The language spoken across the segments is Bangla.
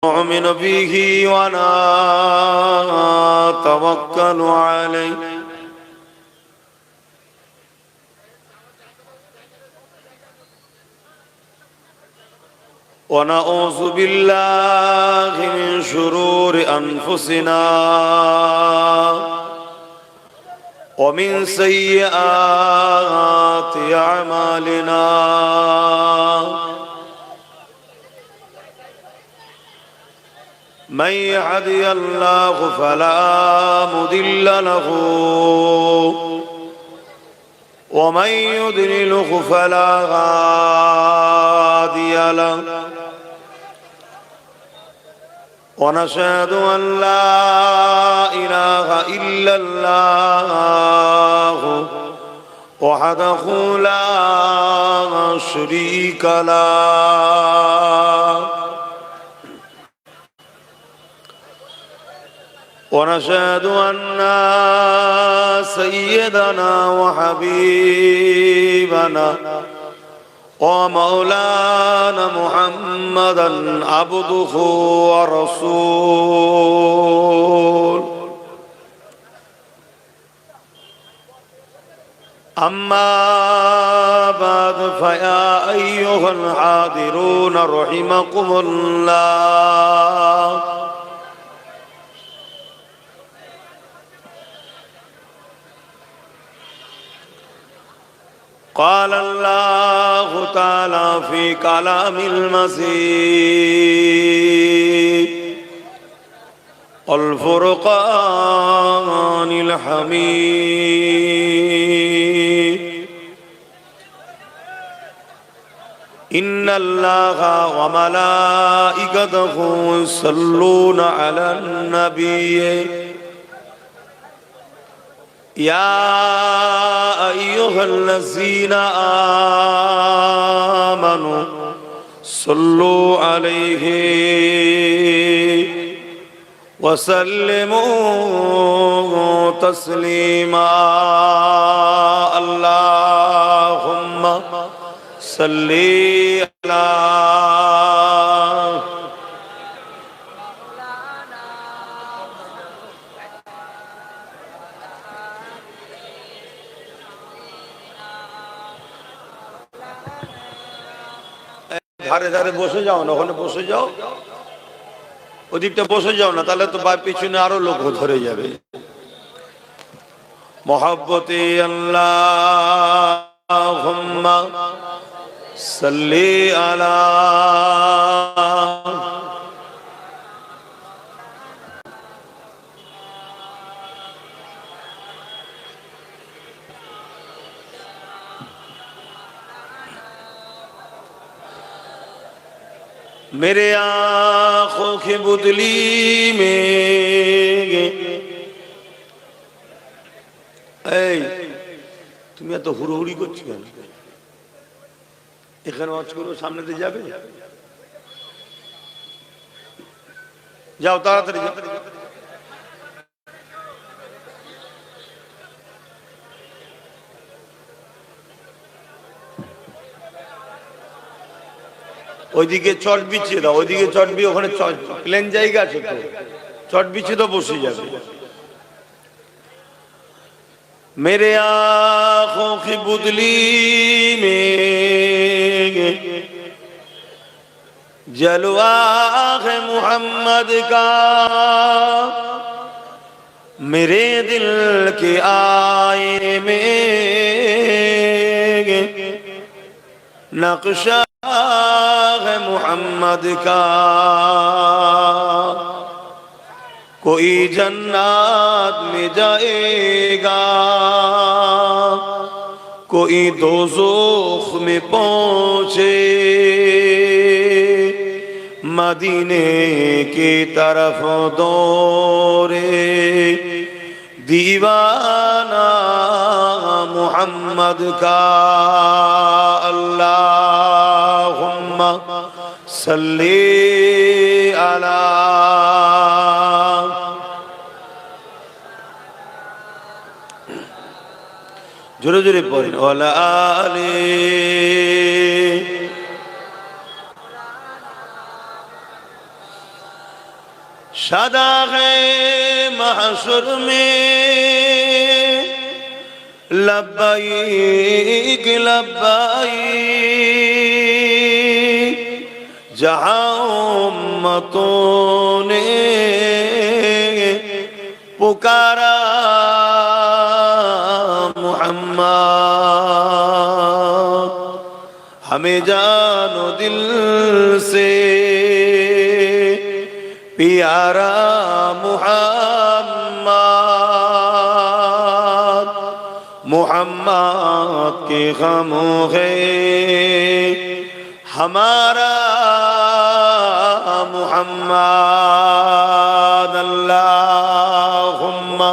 نؤمن به ونتوكل عليه ونعوذ بالله من شرور أنفسنا ومن سيئات أعمالنا من يهدي الله فلا مضل له ومن يضلله فلا هادي له ونشهد أن لا إله إلا الله وحده لا شريك له ونشهد أن سيدنا وحبيبنا ومولانا محمدا عبده ورسوله أما بعد فيا أيها الحاضرون رحمكم الله قال الله تعالى في كلام المسيح الفرقان الحميد إن الله وملائكته يصلون على النبي يا أيها الذين آمنوا صلوا عليه وسلموا تسليما اللهم صل على ধারে ধারে বসে যাও না, ওখানে বসে যাও, ওদিকটা বসে যাও না, তাহলে তো পিছনে আরো লোক ধরে যাবে। মোহাব্বতে আল্লাহুম্মা সাল্লি আলা मेरे आँखों की बुदली में তুমি এত হুড়োহুড়ি করছো কেন? এখানে ওয়াজ করো, সামনে দিয়ে যাবে, যাও তাড়াতাড়ি যাও। ওইদিকে চট বিছিয়ে দাও, ওইদিকে চট বিয়ে, ওখানে প্লেন জায়গা আছে তো, চট বিছিয়ে তো বসে যাবে। मेरे आँखों की बुदली में जलवा है मुहम्मद का, मेरे दिल के आईने में नक्शा है मुहम्मद का। कोई जन्नत में जाएगा, कोई दोज़ख में पहुंचे, मदीने की तरफ दौड़े दीवाना मुहम्मद का। अल्लाहुम्मा सल्ली अला जोरे जोरे पढ़ें वाला आले सदा है महशर में लब्बाइक लब्बाइक, जहाँ उम्मतों ने पुकारा मोहम्मद, हमें जानो दिल से प्यारा मोहम्मद, मोहम्मद के गमों है हमारा मोहम्मद। अल्लाहुम्मा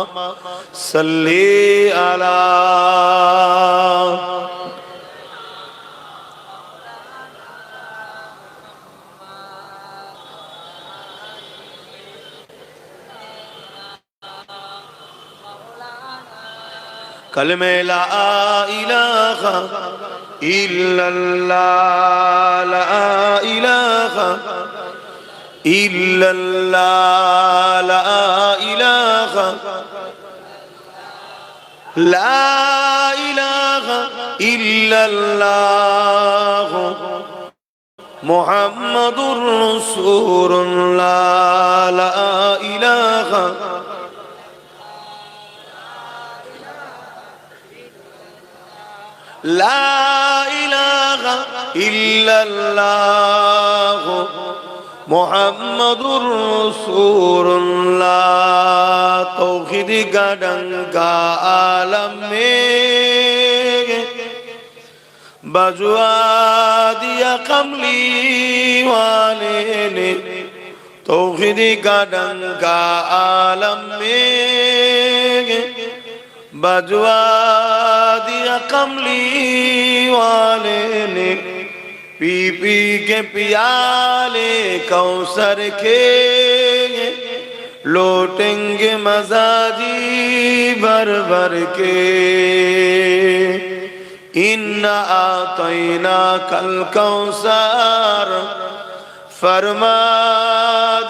सल्ली अला कलमे ला इलाहा इल्लल्लाह, ला इलाहा इल्लल्लाह, ला इलाहा, ला इलाहा इल्लल्लाह, मुहम्मदुर रसूलुल्लाह, ला इलाहा ला इलाहा इल्लल्लाह, मुहम्मदुर रसूलुल्लाह। तौहीद का डंका आलम में बजवा दिया कमली वाले ने, तौहीद का डंका आलम में बजवा दिया कमली वाले ने, पी पी के पियाले कौसर के लौटेंगे मजाजी भर भर के। इन्ना आतैना कल कौसर फरमा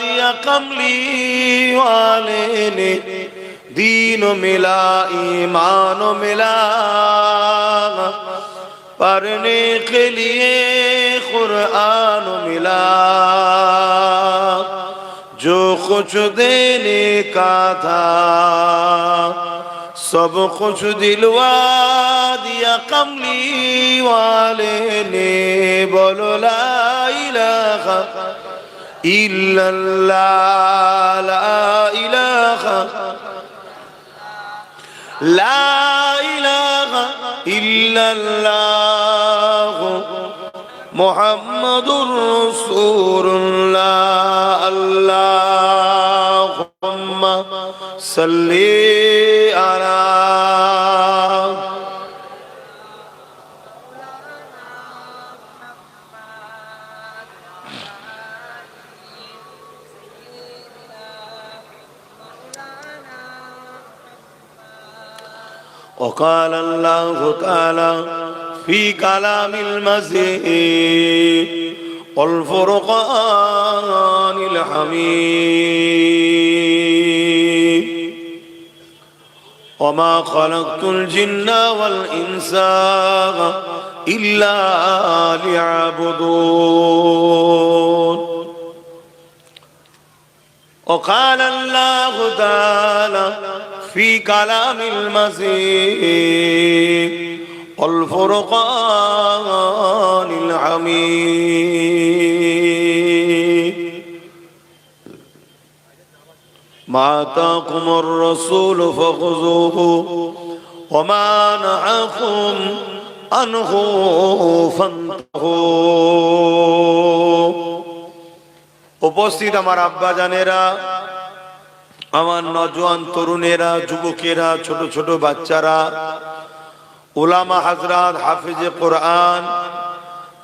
दिया कमली वाले ने, दीनो मिला ईमानो मिला, पढ़ने के लिए कुरान मिला, जो कुछ देने का था सब कुछ दिलवा दिया कमली वाले ने। बोलो ला इलाहा इल्लल्लाह, ला इलाहा, ला इलाहा इल्लल्लाह, मुहम्मदुर रसूलुल्लाह। अल्लाहुम्मा सल्ली अला وقال الله تعالى في كلام المجيد والفرقان الحميد، وما خلقت الجن والإنس إلا ليعبدون. وقال الله تعالى في كلام المجيد والفرقان الحميد، ما آتاكم الرسول فخذوه وما نهاكم عنه فانتهوا। উপস্থিত আমার আব্বা জানেরা, আমার নওজোয়ান তরুণেরা, যুবকেরা, ছোট ছোট বাচ্চারা, উলামা হযরত, হাফিজে কোরআন,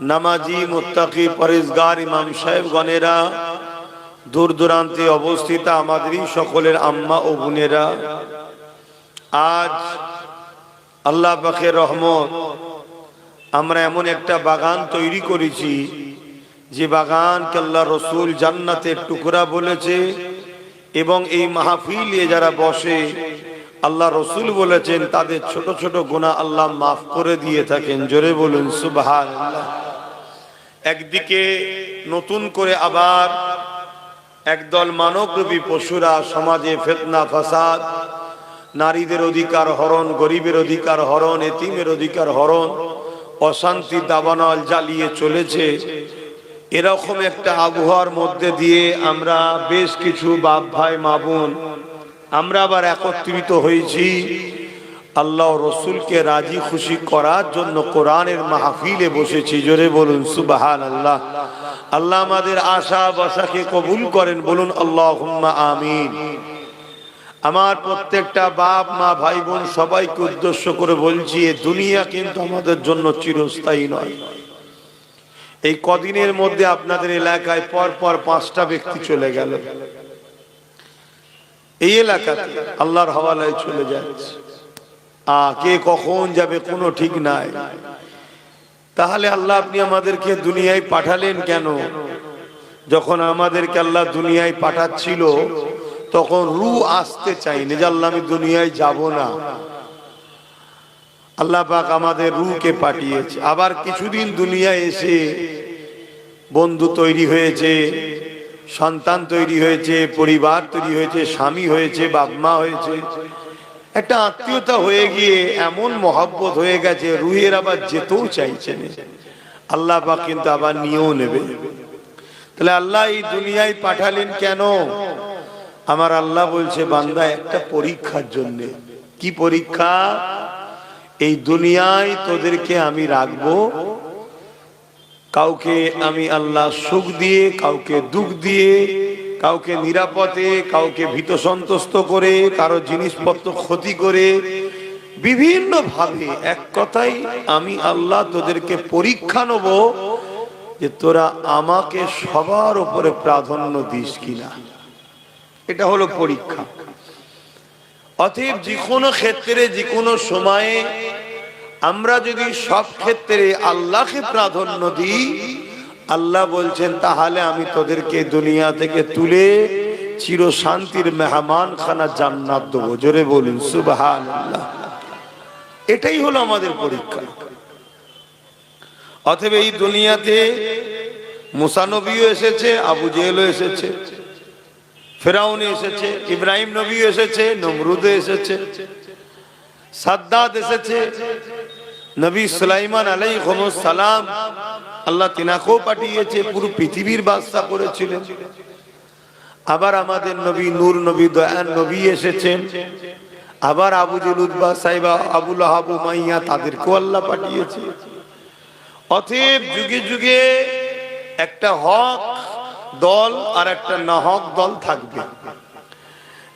নামাজি, মুত্তাকি, পরেজগার ইমাম সাহেবগণেরা, দূর দূরান্তে অবস্থিত আমাদেরই সকলের আম্মা ও বোনেরা, আজ আল্লাহ পাকের রহমত আমরা এমন একটা বাগান তৈরি করেছি যে বাগানকে আল্লাহ রসুল জান্নাতের টুকরা বলেছে, এবং এই মাহফিলে যারা বসে আল্লাহ রসুল বলেছেন তাদের ছোট ছোট গুনাহ আল্লাহ মাফ করে দিয়ে থাকেন। জোরে বলুন সুবহানাল্লাহ। একদিকে নতুন করে আবার একদল মানবরূপী পশুরা সমাজে ফিতনা ফাসাদ, নারীদের অধিকার হরণ, গরিবের অধিকার হরণ, এতিমের অধিকার হরণ, অশান্তি দাবানল জ্বালিয়ে চলেছে। এরকম একটা আবহাওয়ার মধ্যে দিয়ে আমরা বেশ কিছু বাপ ভাই মা বোন আমরা আবার একত্রিত হয়েছি আল্লাহ রসুলকে রাজি খুশি করার জন্য কোরআনের মাহফিলে বসেছি। জোরে বলুন সুবহানাল্লাহ। আল্লাহ আমাদের আশা বাসাকে কবুল করেন, বলুন আল্লাহুম্মা আমিন। আমার প্রত্যেকটা বাপ মা ভাই বোন সবাইকে উদ্দেশ্য করে বলছি, এই দুনিয়া কিন্তু আমাদের জন্য চিরস্থায়ী নয়। এই কদিনের মধ্যে আপনাদের এলাকায় পর পর 5টা ব্যক্তি চলে গেল। এই এলাকাতে আল্লাহর হাওয়ালায় চলে যাচ্ছে, কে কখন যাবে কোনো ঠিক নাই। তাহলে আল্লাহ আপনি আমাদেরকে দুনিয়ায় পাঠালেন কেন? যখন আমাদেরকে আল্লাহ দুনিয়ায় পাঠাচ্ছিল তখন রূহ আসতে চাইনি যে আল্লাহ আমি দুনিয়ায় যাব না। আল্লাহ পাক আমাদের রূহকে পাঠিয়েছে। আবার কিছুদিন দুনিয়ায় এসে বন্ধু তৈরি হয়েছে, সন্তান তৈরি হয়েছে, পরিবার তৈরি হয়েছে, স্বামী হয়েছে, বাপ মা হয়েছে, একটা আত্মীয়তা হয়ে গিয়ে এমন মহব্বত হয়ে গেছে রুহের আবার যেতেও চাইছেন। আল্লাহ পাক কিন্তু আবার নিয়েও নেবে। তাহলে আল্লাহ এই দুনিয়ায় পাঠালেন কেন? আমার আল্লাহ বলছে বান্দা একটা পরীক্ষার জন্য। কি পরীক্ষা? এই দুনিয়ায় তোদেরকে আমি রাখবো, কাউকে আমি আল্লাহ সুখ দিয়ে, কাউকে দুঃখ দিয়ে, কাউকে নিরাপদে, কাউকে ভীত সন্ত্রস্ত করে, কারো জিনিসপত্র ক্ষতি করে, বিভিন্ন ভাবে এক কথাই আমি আল্লাহ তোদেরকে পরীক্ষা নেব যে তোরা আমাকে সবার উপরে প্রাধান্য দিস কিনা। এটা হলো পরীক্ষা। অতএব যে কোনো ক্ষেত্রে যে কোনো সময়ে আমরা যদি সব ক্ষেত্রে আল্লাহকে প্রাধান্য দিই, আল্লাহ বলছেন তাহলে আমি তোদেরকে দুনিয়া থেকে তুলে চির শান্তির মেহমান খানা জান্নাত দেবো। জোরে বলুন সুবহানাল্লাহ। এটাই হলো আমাদের পরীক্ষা। অতএব এই দুনিয়াতে মুসা নবীও এসেছে, আবু জেহেলও এসেছে, ফেরাউন এসেছে, ইব্রাহিম নবীও এসেছে, নমরুদ এসেছে, সাদ্দাত এসেছে, নবী সুলাইমান আলাইহিস সালাম আল্লাহ তিনাকেও পাঠিয়েছে, পুরো পৃথিবীর বাদশা করেছিলেন। আবার আমাদের নবী নূর নবী দয়ান নবী এসেছেন। আবার আবু জেহেল উতবা সাইবা আবু লাহাব উমাইয়া তাদেরকেও আল্লাহ পাঠিয়েছে। অতএব যুগে যুগে একটা হক দল আর একটা নাহক দল থাকবে।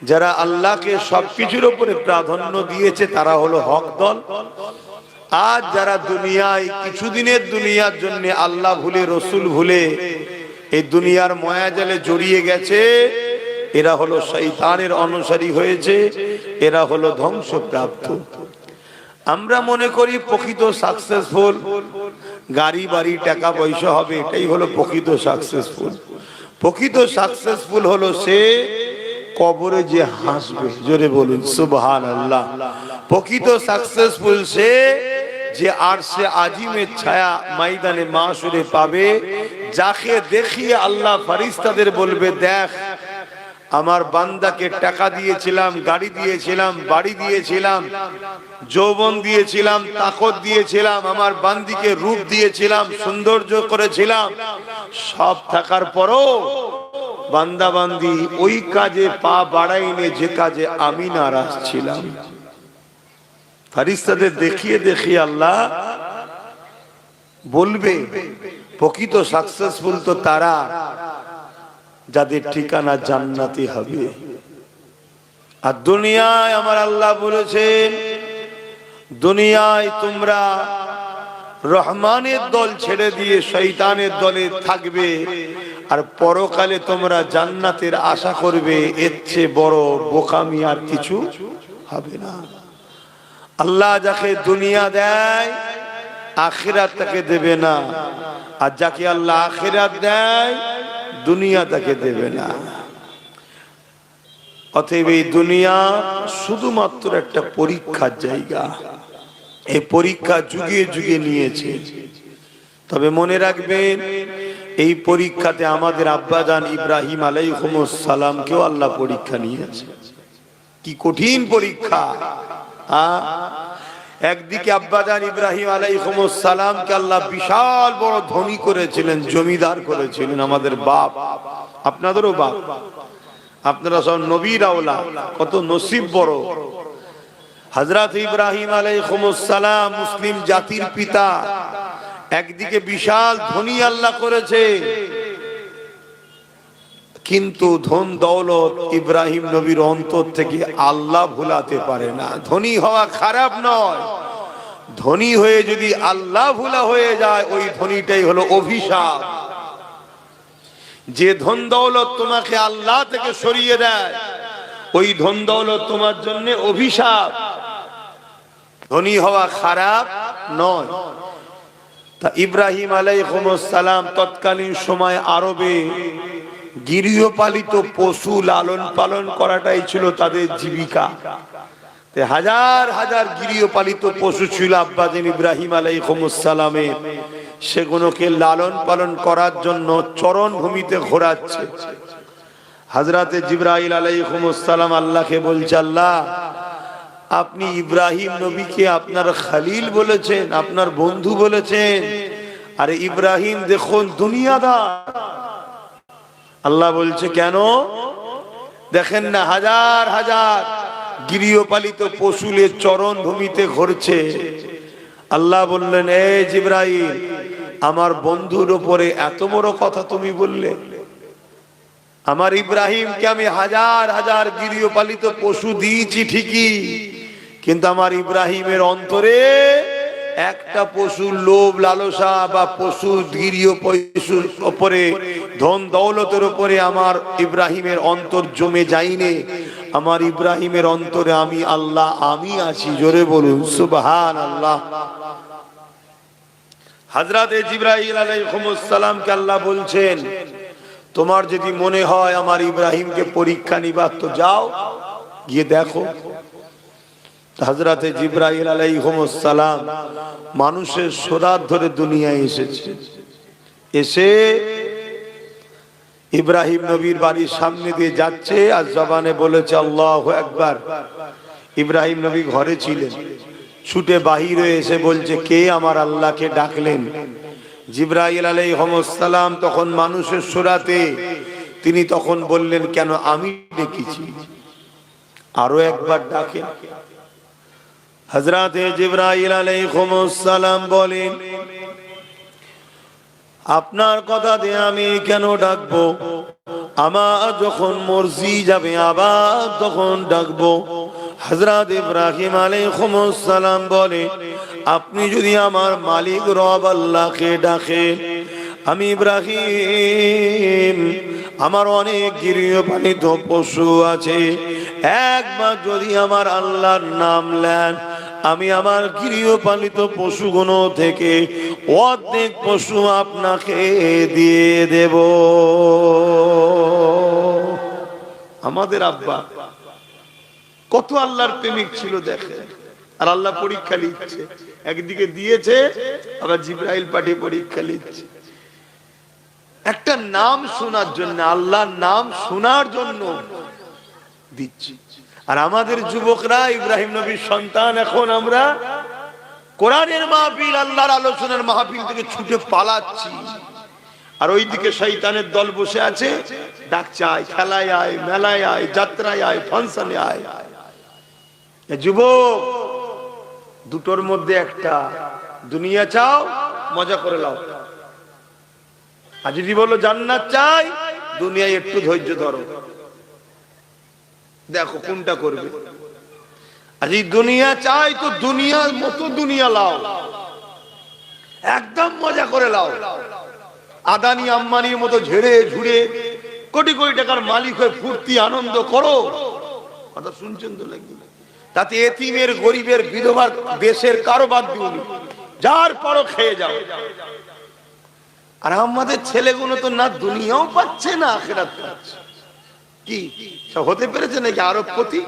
যারা আল্লাহকে সবকিছুর উপরে প্রাধান্য দিয়েছে তারা হলো হক দল। আজ যারা দুনিয়ায় কিছুদিনের দুনিয়ার জন্য আল্লাহ ভুলে রসুল ভুলে এই দুনিয়ার মায়াজালে জড়িয়ে গেছে, এরা হলো শয়তানের অনুসারী হয়েছে, এরা হলো ধ্বংসপ্রাপ্ত। আমরা মনে করি প্রকৃত সাকসেসফুল গাড়ি বাড়ি টাকা পয়সা হবে, এটাই হলো প্রকৃত সাকসেসফুল। প্রকৃত সাকসেসফুল হলো সে কবরে যে হাসবে। জোরে বলুন সুবহানাল্লাহ। প্রকৃত সাকসেসফুল সে যে আরশে আজিমের ছায়া ময়দানে মাশরে পাবে, যাকে দেখিয়ে আল্লাহ ফেরেশতাদের বলবে দেখ আমার বান্দাকে টাকা দিয়েছিলাম, গাড়ি দিয়েছিলাম, বাড়ি দিয়েছিলাম, যৌবন দিয়েছিলাম, তাকত দিয়েছিলাম, আমার বান্দিকে রূপ দিয়েছিলাম, সৌন্দর্য করেছিলাম, সব থাকার পরও বান্দা বান্দি ওই কাজে পা বাড়াইনি যে কাজে আমি নারাজ ছিলাম। ফেরেশতাদের দেখিয়ে দেখিয়ে আল্লাহ বলবে প্রকৃত সাকসেসফুল তো তারা যাদের ঠিকানা জান্নাতি হবে। আর দুনিয়ায় আমার আল্লাহ বলেছেন দুনিয়ায় তোমরা রহমানের দল ছেড়ে দিয়ে শয়তানের দলে থাকবে, আর পরকালে তোমরা জান্নাতের আশা করবে, এর চেয়ে বড় বোকামি আর কিছু হবে না। আল্লাহ যাকে দুনিয়া দেয় আখিরাত তাকে দেবে না, আর যাকে আল্লাহ আখিরাত দেয় দুনিয়া তাকে দেবে না। অতএব এই দুনিয়া শুধুমাত্র একটা পরীক্ষার জায়গা। এই পরীক্ষা যুগে যুগে নিয়েছে। তবে মনে রাখবেন, এই পরীক্ষাতে আমাদের আব্বাজান ইব্রাহিম আলাইহিস সালামকেও আল্লাহ পরীক্ষা নিয়েছে। কি কঠিন পরীক্ষা! একদিকে আব্বাজান ইব্রাহিম আলাইহিস সালামকে আল্লাহ বিশাল বড় ধনী করেছিলেন, জমিদার করেছিলেন, আমাদের বাপ, আপনাদেরও বাপ, আপনারা সব নবীর আওলাদ, কত নসিব বড়। হযরত ইব্রাহিম আলাইহিস সালাম মুসলিম জাতির পিতা, একদিকে বিশাল ধনী আল্লাহ করেছে, কিন্তু ধন দৌলত ইব্রাহিম নবীর অন্তর থেকে আল্লাহ ভুলাতে পারে না। ধনী হওয়া খারাপ নয়, ধনী হয়ে যদি আল্লাহ ভুলা হয়ে যায়, ওই ধনীটাই হলো অভিশাপ। যে ধন দৌলত তোমাকে আল্লাহ থেকে সরিয়ে দেয়, ওই ধন দৌলত তোমার জন্য অভিশাপ। ধনী হওয়া খারাপ নয়। তা ইব্রাহিম আলাইহিস সালাম তৎকালীন সময় আরবে গৃহপালিত পশু লালন পালন করাটাই ছিল তাদের জীবিকা। হাজার হাজার গৃহপালিত পশু ছিল আব্বাজান ইব্রাহিম আলাইহিস সালামের। সেগুলোকে লালন পালন করার জন্য চরণ ভূমিতে ঘোরাচ্ছে। হযরতে জিবরাইল আলাইহিস সালাম আল্লাহকে বলছে, আল্লাহ, আপনি ইব্রাহিম নবীকে আপনার খলিল বলেছেন, আপনার বন্ধু বলেছেন, আরে ইব্রাহিম দেখুন দুনিয়াদার। আল্লাহ বলছে, কেন? দেখেন না, হাজার হাজার গৃহপালিত পশুলের চরণ ভূমিতে ঘুরছে। আল্লাহ বললেন, এ জিবরাইল, আমার বন্ধুর উপরে এত বড় কথা তুমি বললে? আমার ইব্রাহিমকে আমি হাজার হাজার গৃহপালিত পশু দিয়েছি ঠিকই, কিন্তু আমার ইব্রাহিমের অন্তরে একটা পশুর লোভ লালসা বা পশু গৃহ পশুর উপরে, ধন দৌলতের উপরে আমার ইব্রাহিমের অন্তর জমে যায়নি। আমার ইব্রাহিমের অন্তরে আমি আল্লাহ, আমি আছি। জোরে বলুন সুবহানাল্লাহ। হযরতে জিবরাইল আলাইহিস সালামকে আল্লাহ বলছেন, তোমার যদি মনে হয় আমার ইব্রাহিমকে পরীক্ষা নিবার, তো যাও গিয়ে দেখো। হযরতে জিবরাইল আলাইহিস সালাম মানুষের সোরাত ধরে দুনিয়ায় এসেছে। এসে ইব্রাহিম নবীর বাড়ির সামনে দিয়ে যাচ্ছে আর জবানে বলেছে আল্লাহু আকবার। ইব্রাহিম নবী ঘরে ছিলেন, ছুটে বাহিরে এসে বলছে, কে আমার আল্লাহকে ডাকলেন? জিবরাইল আলাইহিস সালাম তখন মানুষের সোরাতে, তিনি তখন বললেন, কেন, আমি ডেকেছি, আরো একবার ডাকে। হযরতে জিবরাইল আলাইহিস সালাম বলেন, আপনার কথা দিয়ে আমি কেন ডাকবো? আমার যখন মর্জি যাবে আবার তখন ডাকবো। হযরত ইব্রাহিম আলাইহিস সালাম বলে, আপনি যদি আমার মালিক রব আল্লাহকে ডাকেন, আমি ইব্রাহিম, আমার অনেক গৃহপালিত পশু আছে, একবার যদি আমার আল্লাহর নাম নেন, আমি আমার গৃহপালিত পশুগুলো থেকে অর্ধেক পশু আপনাকে দিয়ে দেব। আমাদের আব্বা কত আল্লাহর প্রেমিক ছিল দেখেন। আর আল্লাহ পরীক্ষা নিচ্ছে, একদিকে দিয়েছে, আবার জিবরাইল পাঠিয়ে পরীক্ষা নিচ্ছে। একটা নাম শোনার জন্য, আল্লাহর নাম শোনার জন্য দিচ্ছি। আর আমাদের যুবকরা ইব্রাহিম নবীর সন্তান, এখন আমরা কোরআনের মাহফিল, আল্লাহর আলোচনার মাহফিল থেকে ছুটে পালাচ্ছি। আর ওইদিকে শয়তানের দল বসে আছে, ডাকছে, আয় খেলায় আয়, মেলায় আয়, যাত্রায় আয়, ফাংশনে আয়। যুবক, দুটোর মধ্যে একটা, দুনিয়া চাও, মজা করে লাও। আর যদি বলো জান্নাত চাই, দুনিয়ায় একটু ধৈর্য ধরো, দেখো কোনটা করবে। আর এই দুনিয়া চাই তো দুনিয়ার মতো দুনিয়া লাও, একদম মজা করে লাও। আদানি আম্বানির মতো ঝেড়ে ঝুড়ে কোটি কোটি টাকার মালিক হয়ে ফুর্তি আনন্দ করো। কথা শুনছেন তো নাকি? তাতে এতিমের, গরিবের, বিধবার, দেশের কারো বাদ দিউনি, যার পরও খেয়ে যাও। আর আমাদের ছেলেগুলো তো না দুনিয়াও পাচ্ছে না আখিরাত পাচ্ছে। কি সব হতে পেরেছে নাকি আরবপতি?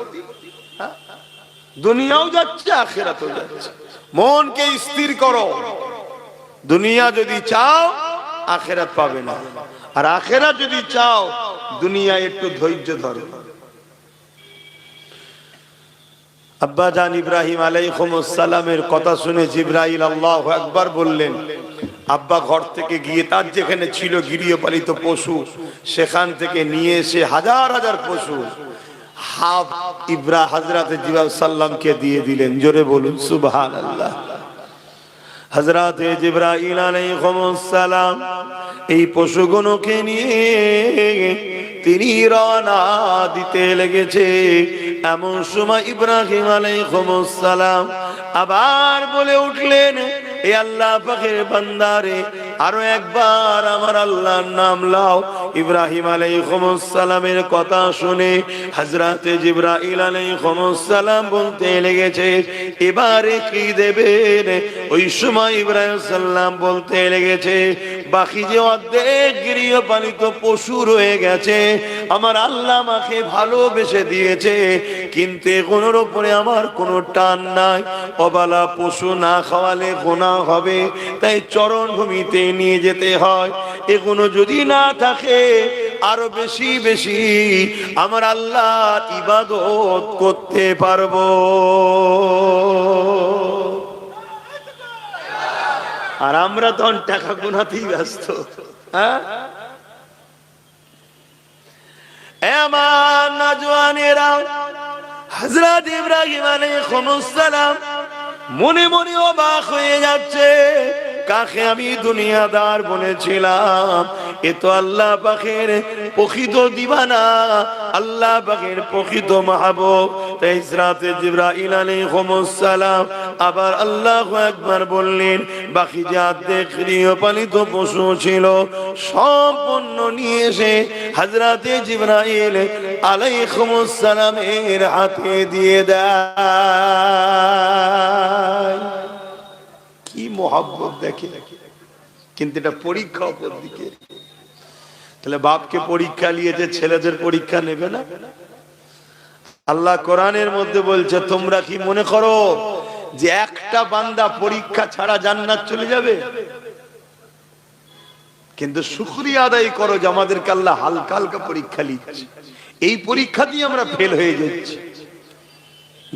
দুনিয়াও যাচ্ছে, আখিরাতও যাচ্ছে। মনকে স্থির করো, দুনিয়া যদি চাও আখিরাত পাবে না, আর আখিরাত যদি চাও দুনিয়া একটু ধৈর্য ধরো। আব্বা জান ইব্রাহিম আলাইহিস সালামের কথা শুনে জিবরাইল আল্লাহু আকবার বললেন। আব্বা ঘর থেকে গিয়ে তার যেখানে ছিল গৃহপালিত পশু, সেখান থেকে নিয়ে এসে হাজার হাজার পশু হযরত জিবরাইল সাল্লামকে দিয়ে দিলেন। জোরে বলুন সুবহানাল্লাহ। হযরত জিবরাইল আলাইহিস সালাম এই পশুগুলোকে নিয়ে তিনি রওনা দিতে লেগেছে। এমন সময় ইব্রাহিম আলাইহিস সালাম আবার বলে উঠলেন, এ আল্লাহ পাকের বান্দারে, আরো একবার আমার আল্লাহর নাম লাও। ইব্রাহিম আলাইহিস সালামের কথা শুনে হযরত জিবরাইল আলাইহিস সালাম বলতে লেগেছে, এবারে কি দেবেন? ওই সময় ইব্রাহিম সাল্লাম বলতে লেগেছে, বাকি যে অর্ধেক গৃহপালিত পশু রয়ে গেছে আমার আল্লাহ আমাকে ভালোবেসে দিয়েছে, কিন্তু এগুলোর উপরে আমার কোনো টান নাই। অবালা পশু না খাওয়ালে গুনাহ হবে, তাই চরণ ভূমিতে নিয়ে যেতে হয়। এগুলো যদি না থাকে আরো বেশি বেশি আমার আল্লাহ ইবাদত করতে পারবো। আর আমরা তখন টাকা গুনাতেই ব্যস্ত। হ্যাঁ, আমার নওজওয়ানেরা, হযরত ইব্রাহিম আলাইহিস সালাম মনে মনে অবাক হয়ে যাচ্ছে, কাকে আমি দুনিয়াদার বলেছিলাম, এ তো আল্লাহ পাকের প্রকৃত দিওয়ানা, আল্লাহ পাকের প্রকৃত মাহবুব। তাই হযরত জিবরাইল আলাইহিস সালাম আবার আল্লাহু আকবার বললেন। বাকি যে অর্ধেক গৃহপালিত পশু ছিল সম্পূর্ণ নিয়ে এসে হযরত জিবরাইল আলাইহিস সালামের হাতে দিয়ে দেয়। কি মোহাব্বত দেখে, কিন্তু এটা পরীক্ষা অপর দিকে। তাহলে বাপকে পরীক্ষা নিয়েছে, ছেলেদের পরীক্ষা নেবে না? আল্লাহ কোরআনের মধ্যে বলছে, তোমরা কি মনে করো যে একটা বান্দা পরীক্ষা ছাড়া জান্নাত চলে যাবে? কিন্তু শুকরিয়া আদায় করো যে আমাদেরকে আল্লাহ হালকা হালকা পরীক্ষা নিচ্ছে। এই পরীক্ষা দিয়ে আমরা ফেল হয়ে যাচ্ছি।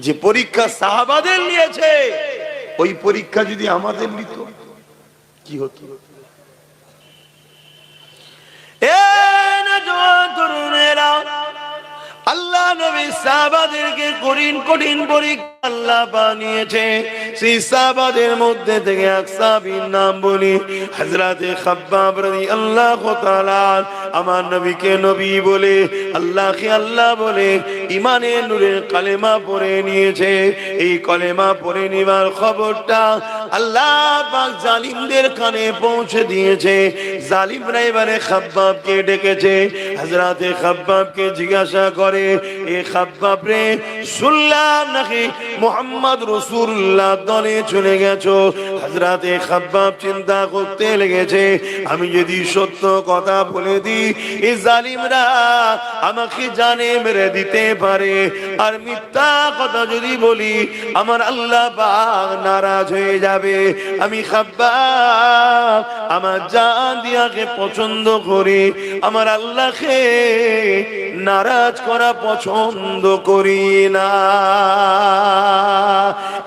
যে পরীক্ষা সাহাবাদের নিয়েছে, ওই পরীক্ষা যদি আমাদের নিত কি হতো? আল্লাহ নবী সাহাবাদেরকে কঠিন কঠিন পরীক্ষা আল্লাহ বানিয়েছে। সেই সাহাবাদের মধ্যে থেকে এক সাহাবীর নাম বলি, হযরতে খাব্বাব রাদিয়াল্লাহু তাআলা। আমার নবীকে নবী বলে, আল্লাহকে আল্লাহ বলে ঈমানের নূরের কালেমা পড়ে নিয়েছে। এই কালেমা পড়ে নেওয়ার খবরটা আল্লাহ পাক জালিমদের কানে পৌঁছে দিয়েছে। জালিমরা এবারে খাব্বাবকে ডেকেছে। হযরতে খাব্বাবকে জিজ্ঞাসা করে, এ খাব্বাব রে, শুনলাম নাকি মুহাম্মদ রাসূলুল্লাহ দলে চলে গেছো? হযরতে খাব্বাব চিন্তা করতে লেগেছে, আমি যদি সত্য কথা বলে দিই এই জালিমরা আমাকে জানে মেরে দিতে পারে, আর মিথ্যা কথা যদি বলি আমার আল্লাহ পাক নারাজ হয়ে যাবে। আমি খাব্বাব আমার জান দিয়াকে পছন্দ করি, আমার আল্লাহকে নারাজ করা পছন্দ করি না।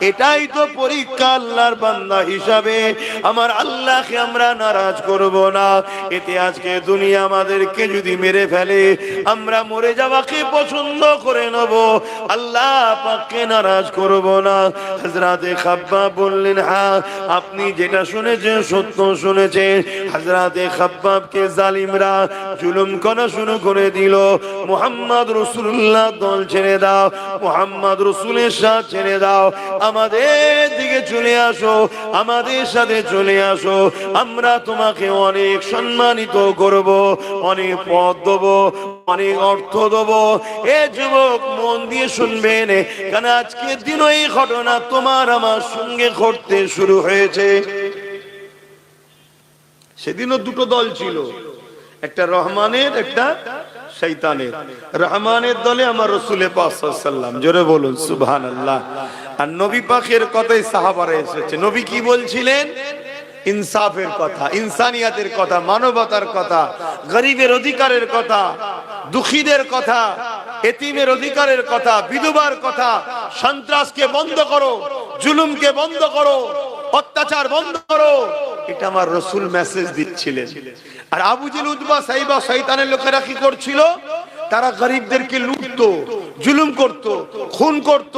এটাই তো পরীক্ষা আল্লাহর বান্দা হিসাবে। আমার আল্লাহকে আমরা নারাজ করব না। এতে আজকে দুনিয়া আমাদেরকে যদি মেরে ফেলে, আমরা মরে যাওয়াকে পছন্দ করে নেব, আল্লাহ পাককে নারাজ করব না। হযরতে খাব্বাব বললেন, হ্যাঁ আপনি যেটা শুনেছেন সত্য শুনেছেন। হযরতে খাব্বাবকে জালিমরা জুলুম করা শুরু করে দিল। মুহাম্মদ রাসূলুল্লাহ দল ছেড়ে দাও, মুহাম্মদ রাসূলের সাথে ছেড়ে দাও, আমাদের দিকে চলে আসো, আমাদের সাথে চলে আসো, আমরা তোমাকে অনেক সম্মানিত করব, অনেক পদ দেব, অনেক অর্থ দেব। এ যুবক মন দিয়ে শুনবেন, কারণ আজকের দিন এই ঘটনা তোমার আমার সঙ্গে ঘটতে শুরু হয়েছে। সেদিনও দুটো দল ছিল, একটা রহমানের, একটা শয়তানের, রহমানের দলে আমার রাসূল পাক সাল্লাল্লাহু আলাইহি ওয়াসাল্লাম। জোরে বলুন সুবহানাল্লাহ। আর নবী পাকের কথাই সাহাবারা এসেছে। নবী কি বলছিলেন? ইনসাফের কথা, ইনসানিয়াতের কথা, মানবতার কথা, গরিবের অধিকারের কথা, দুঃখীদের কথা, এতিমের অধিকারের কথা, বিধবার কথা। সন্ত্রাসকে বন্ধ করো, জুলুমকে বন্ধ করো, অত্যাচার বন্ধ করো, এটা আমার রাসূল মেসেজ দিচ্ছিলেন। আর আবু জেল, উতবা, সাইবা, শয়তানের লোকেরা কি করছিল? তারা গরিবদেরকে লুটতো, জুলুম করত, খুন করত,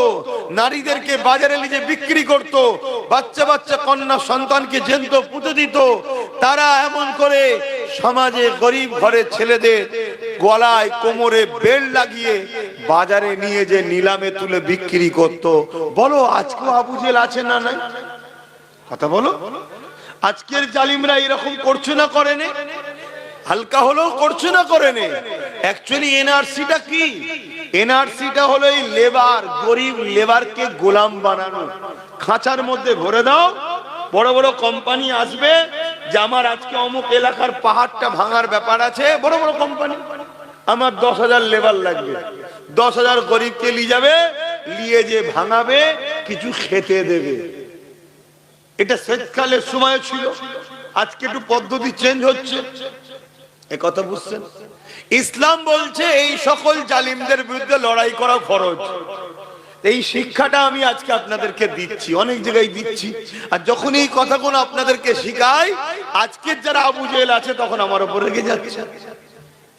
নারীদেরকে বাজারে নিয়ে বিক্রি করত, বাচ্চা বাচ্চা কন্যা সন্তানকে জ্যান্ত পুঁতে দিত। তারা এমন করে সমাজে গরিব ঘরের ছেলেদের গলায় কোমরে বেল্ট লাগিয়ে বাজারে নিয়ে যে নিলামে তুলে বিক্রি করত। বলো আজকেও আবু জেল আছে না নাই? কথা বলো। আজকের জালিমরা এরকম করছে না করে নে? হালকা হলেও করছে না করে নে? অ্যাকচুয়ালি এনআরসিটা কি? এনআরসিটা হলো এই লেবার, গরিব লেবারকে গোলাম বানানো। খাঁচার মধ্যে ভরে দাও, বড় বড় কোম্পানি আসবে যে আমার আজকে অমুক এলাকার পাহাড়টা ভাঙার ব্যাপার আছে, বড় বড় কোম্পানি, আমার 10,000 লেবার লাগবে, 10,000 গরিবকে নিয়ে যাবে, নিয়ে যে ভাঙাবে, কিছু খেতে দেবে। এটা শেষকালের সময় ছিল, আজকে একটু পদ্ধতি চেঞ্জ হচ্ছে। এ কথা বুঝছেন? ইসলাম বলছে এই সকল জালিমদের বিরুদ্ধে লড়াই করা ফরজ। এই শিক্ষাটা আমি আজকে আপনাদেরকে দিচ্ছি, অনেক জায়গায় দিচ্ছি। আর যখন এই কথাগুলো আপনাদেরকে শিখাই, আজকের যারা আবু জেহেল আছে তখন আমার উপর রেগে যাচ্ছে।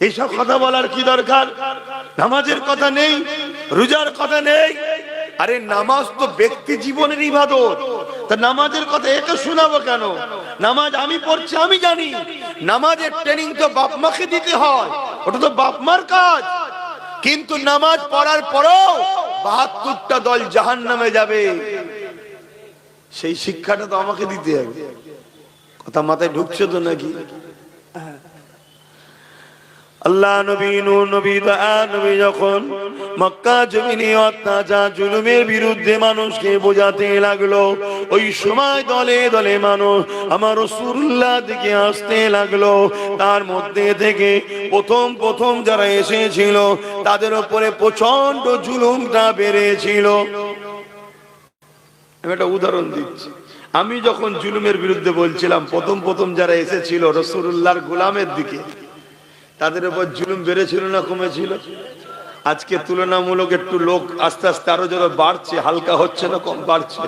এইসব কথা বলার কি দরকার? নামাজের কথা নেই, রোজার কথা নেই। আরে নামাজ তো ব্যক্তি জীবনের ইবাদত, তা নামাজের কথা একে শোনাবো কেন? নামাজ আমি পড়ছি, আমি জানি। নামাজের ট্রেনিং তো বাপ মাকে দিতে হয়, ওটা তো বাপ মার কাজ। কিন্তু নামাজ পড়ার পরও 72টা দল জাহান্নামে যাবে, সেই শিক্ষাটা তো আমাকে দিতে হবে। কথা মাথায় ঢুকছে তো নাকি? আল্লাহ নবী, নূর নবী, নবী যখন মক্কা জমিনে অত্যাচার জুলুমের বিরুদ্ধে মানুষকে বোঝাতে লাগলো, ওই সময় দলে দলে মানুষ আমার রাসূলুল্লাহ দিকে আসতে লাগলো। তার মধ্যে থেকে প্রথম যারা এসেছিল তাদের উপরে প্রচন্ড জুলুমটা বেড়েছিল। আমি একটা উদাহরণ দিচ্ছি। আমি যখন জুলুমের বিরুদ্ধে বলছিলাম, প্রথম যারা এসেছিল রাসূলুল্লাহর গোলামের দিকে, তাদের উপর জুলুম বেড়েছিল না কমেছিল? আজকে তুলনামূলক একটু লোক আস্তে আস্তে আরো যারা বাড়ছে, হালকা হচ্ছে না কম বাড়ছে?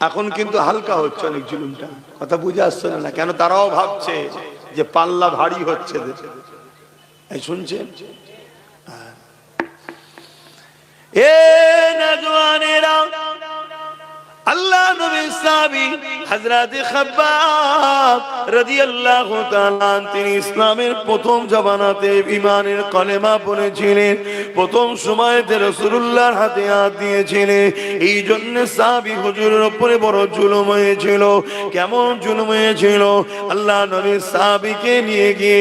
এখন কিন্তু হালকা হচ্ছে অনেক জুলুমটা। কথা বুঝে আসছে না? কেন? তারাও ভাবছে যে পাল্লা ভারী হচ্ছে। এই শুনছেন? এ নওজওয়ানেরা, আল্লাহ নবীর সাহাবী হযরত খাব্বাব রাদিয়াল্লাহু তাআলা, তিনি ইসলামের প্রথম জামানাতে ঈমানের কলেমা পড়েছিলেন। প্রথম সময়তে রাসূলুল্লাহর হাতে হাত দিয়েছিলেন। এই জন্য সাহাবী হুজুরের উপরে বড় জুলুম হয়েছিল। কেমন জুলুম হয়েছিল? আল্লাহ নবীর সাহাবীকে নিয়ে গিয়ে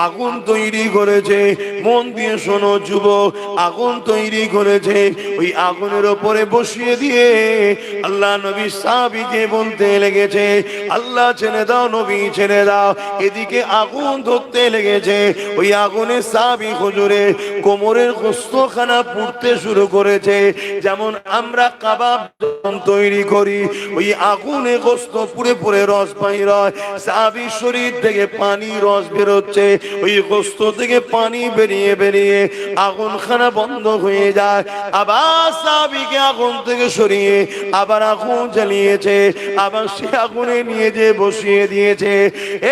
আগুন তৈরি করেছে। মন দিয়ে শোনো যুবক, আগুন তৈরি করেছে। ওই আগুনের উপরে বসিয়ে দিয়ে আল্লাহ নবী সাহাবীকে বলতে লেগেছে, আল্লাহ ছেড়ে দাও, নবী ছেড়ে দাও। এদিকে আগুন ধরতে লেগেছে। ওই আগুনে সাহাবী হুজুরে কোমরের গোশতখানা পুড়তে শুরু করেছে। যেমন আমরা কাবাব তৈরি করি, ওই আগুনে গোশত পুড়ে পুড়ে রস বাইর হয়। সাহাবীর শরীর থেকে পানি রস বেরোচ্ছে। ওই গোশত থেকে পানি বেরিয়ে বেরিয়ে আগুনখানা বন্ধ হয়ে যায়। আবার সাহাবীকে আগুন থেকে সরিয়ে আবার আগুন জ্বালিয়েছে, আবার সে আগুনে নিয়ে যে বসিয়ে দিয়েছে।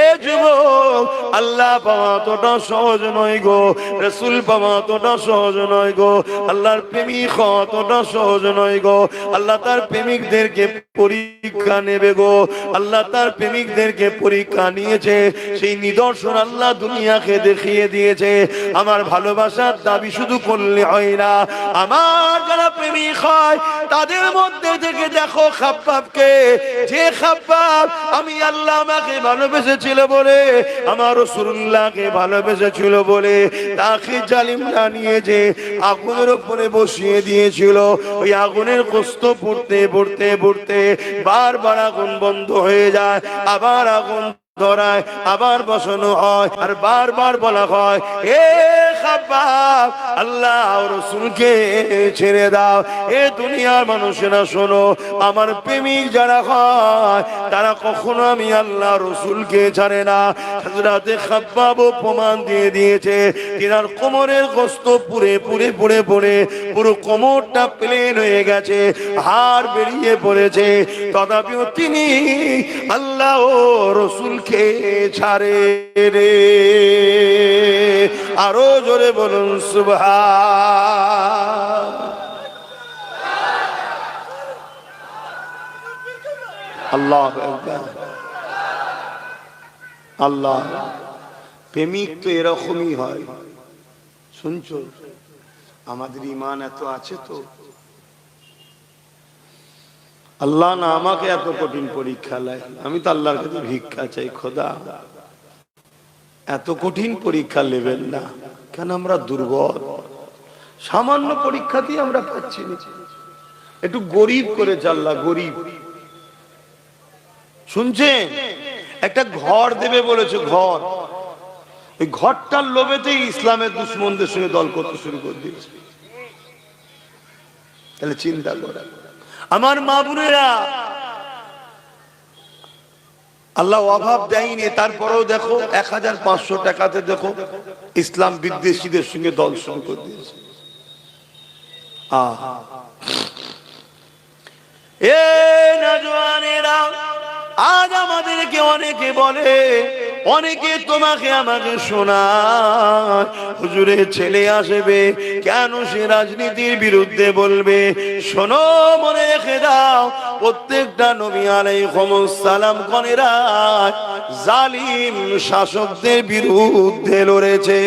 এ যুবক, আল্লাহ পাওয়া তোটা সহজ নয় গো, রাসূল পাওয়া তোটা সহজ নয় গো, আল্লাহর প্রেমিক হওয়া তোটা সহজ নয় গো। আল্লাহ তার প্রেমিকদেরকে পরীক্ষা নেবে গো। আল্লাহ তার প্রেমিকদেরকে পরীক্ষা নিয়েছে, সেই নিদর্শন আল্লাহ দুনিয়াকে দেখিয়ে দিয়েছে। আমার ভালোবাসার দাবি শুধু করলে হয় না, আমার যারা প্রেমিক হয় তাদের মধ্যে থেকে দেখো খাব্বাবকে, যে খাব্বাব আমি আল্লাহ আমাকে ভালোবেসেছিল বলে, আমার রাসূলুল্লাহকে ভালোবেসেছিল বলে, তাকে জালিমরা নিয়ে যে আগুনের উপরে বসিয়ে দিয়েছিল। ওই আগুনের গোশত পুড়তে পুড়তে পুড়তে বারবার আগুন বন্ধ হয়ে যায়, আবার আগুন ধরায় আবার বসানো হয় আর বারবার বলা হয়, এ খাব্বাব আল্লাহ রাসূলকে ছেড়ে দাও। এ দুনিয়ার মানুষেরা শোনো, আমার প্রেমিক যারা হয় তারা কখনো আমি আল্লাহ রাসূলকে ছাড়ে না। হযরতে খাব্বাবও প্রমাণ দিয়ে দিয়েছে, তিনার কোমরের গোশত পুড়ে পুড়ে পুড়ে পুড়ে পুরো কোমরটা প্লেন হয়ে গেছে, হাড় বেরিয়ে পড়েছে, তথাপিও তিনি আল্লাহ ও রাসূলকে ছাড়ে রে। আরো জোরে বলুন সুবহান আল্লাহু আকবার। আল্লাহ প্রেমিক তো এরকমই হয়। শুনছো, আমাদের ঈমান এত আছে তো, আল্লাহ না আমাকে এত কঠিন পরীক্ষা লাই, আমি তো আল্লাহর কাছে ভিক্ষা চাই, খোদা এত কঠিন পরীক্ষা নেবেন না, কেন আমরা দুর্বল, সামান্য পরীক্ষাতেই আমরা পাচ্ছি না, একটু গরিব করেছে আল্লাহ, গরিব। শুনছেন, একটা ঘর দেবে বলেছে, ঘর, ওই ঘরটার লোভেতেই ইসলামের দুশ্মনদের সঙ্গে দল করতে শুরু করে দিয়েছে। তাহলে চিন্তা করে আমার মা বোনেরা, আল্লাহ অভাব দেয়নি, তারপরেও দেখো 1500 টাকাতে দেখো ইসলাম বিদ্বেষীদের সঙ্গে দল শুরু করে দিয়েছে। এ নওজওয়ানেরা, আজ আমাদেরকে অনেকে বলে, অনেকে তোমাকে আমাকে শোনায়, হুজুরের ছেলে আসবে কেন সে রাজনীতির বিরুদ্ধে বলবে। শোনো, মনে রেখে দাও, প্রত্যেকটা নবী আলাইহিস সালাম গণেরা জালিম শাসকদের বিরুদ্ধে লড়েছে।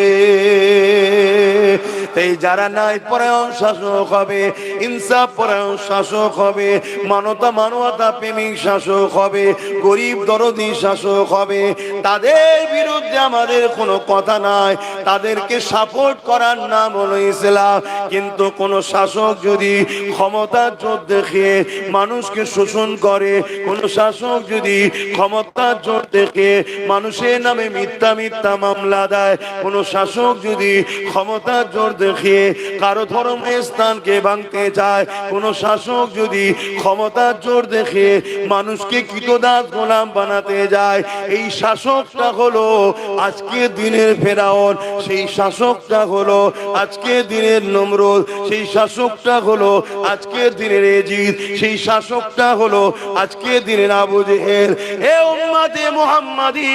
তাই যারা ন্যায় পরায়ণ শাসক হবে, ইনসাফ পরায়ণ শাসক হবে, মানবতা প্রেমিক শাসক হবে, গরিব দরদি শাসক হবে, তাদের বিরুদ্ধে আমাদের কোনো কথা নাই, তাদেরকে সাপোর্ট করার নাম হলো ইসলাম। কিন্তু কোন শাসক যদি ক্ষমতার জোর দেখিয়ে মানুষকে শোষণ করে, কোন শাসক যদি ক্ষমতার জোর দেখে মানুষের নামে মিথ্যা মিথ্যা মামলা দেয়, কোন শাসক যদি ক্ষমতার জোর দেখিয়ে কারো ধর্মের স্থানকে ভাঙতে চায়, কোন শাসক যদি ক্ষমতার জোর দেখে মানুষকে কৃতদাস গোলাম বানাতে যায়, এই শাসকটা হলো আজকে দিনের ফেরাউন, সেই শাসকটা হলো আজকে দিনের নমরুদ, সেই শাসকটা হলো আজকে দিনের এজিদ, সেই শাসকটা হলো আজকে দিনের আবু জেহেল। এ উম্মতে মুহাম্মাদি,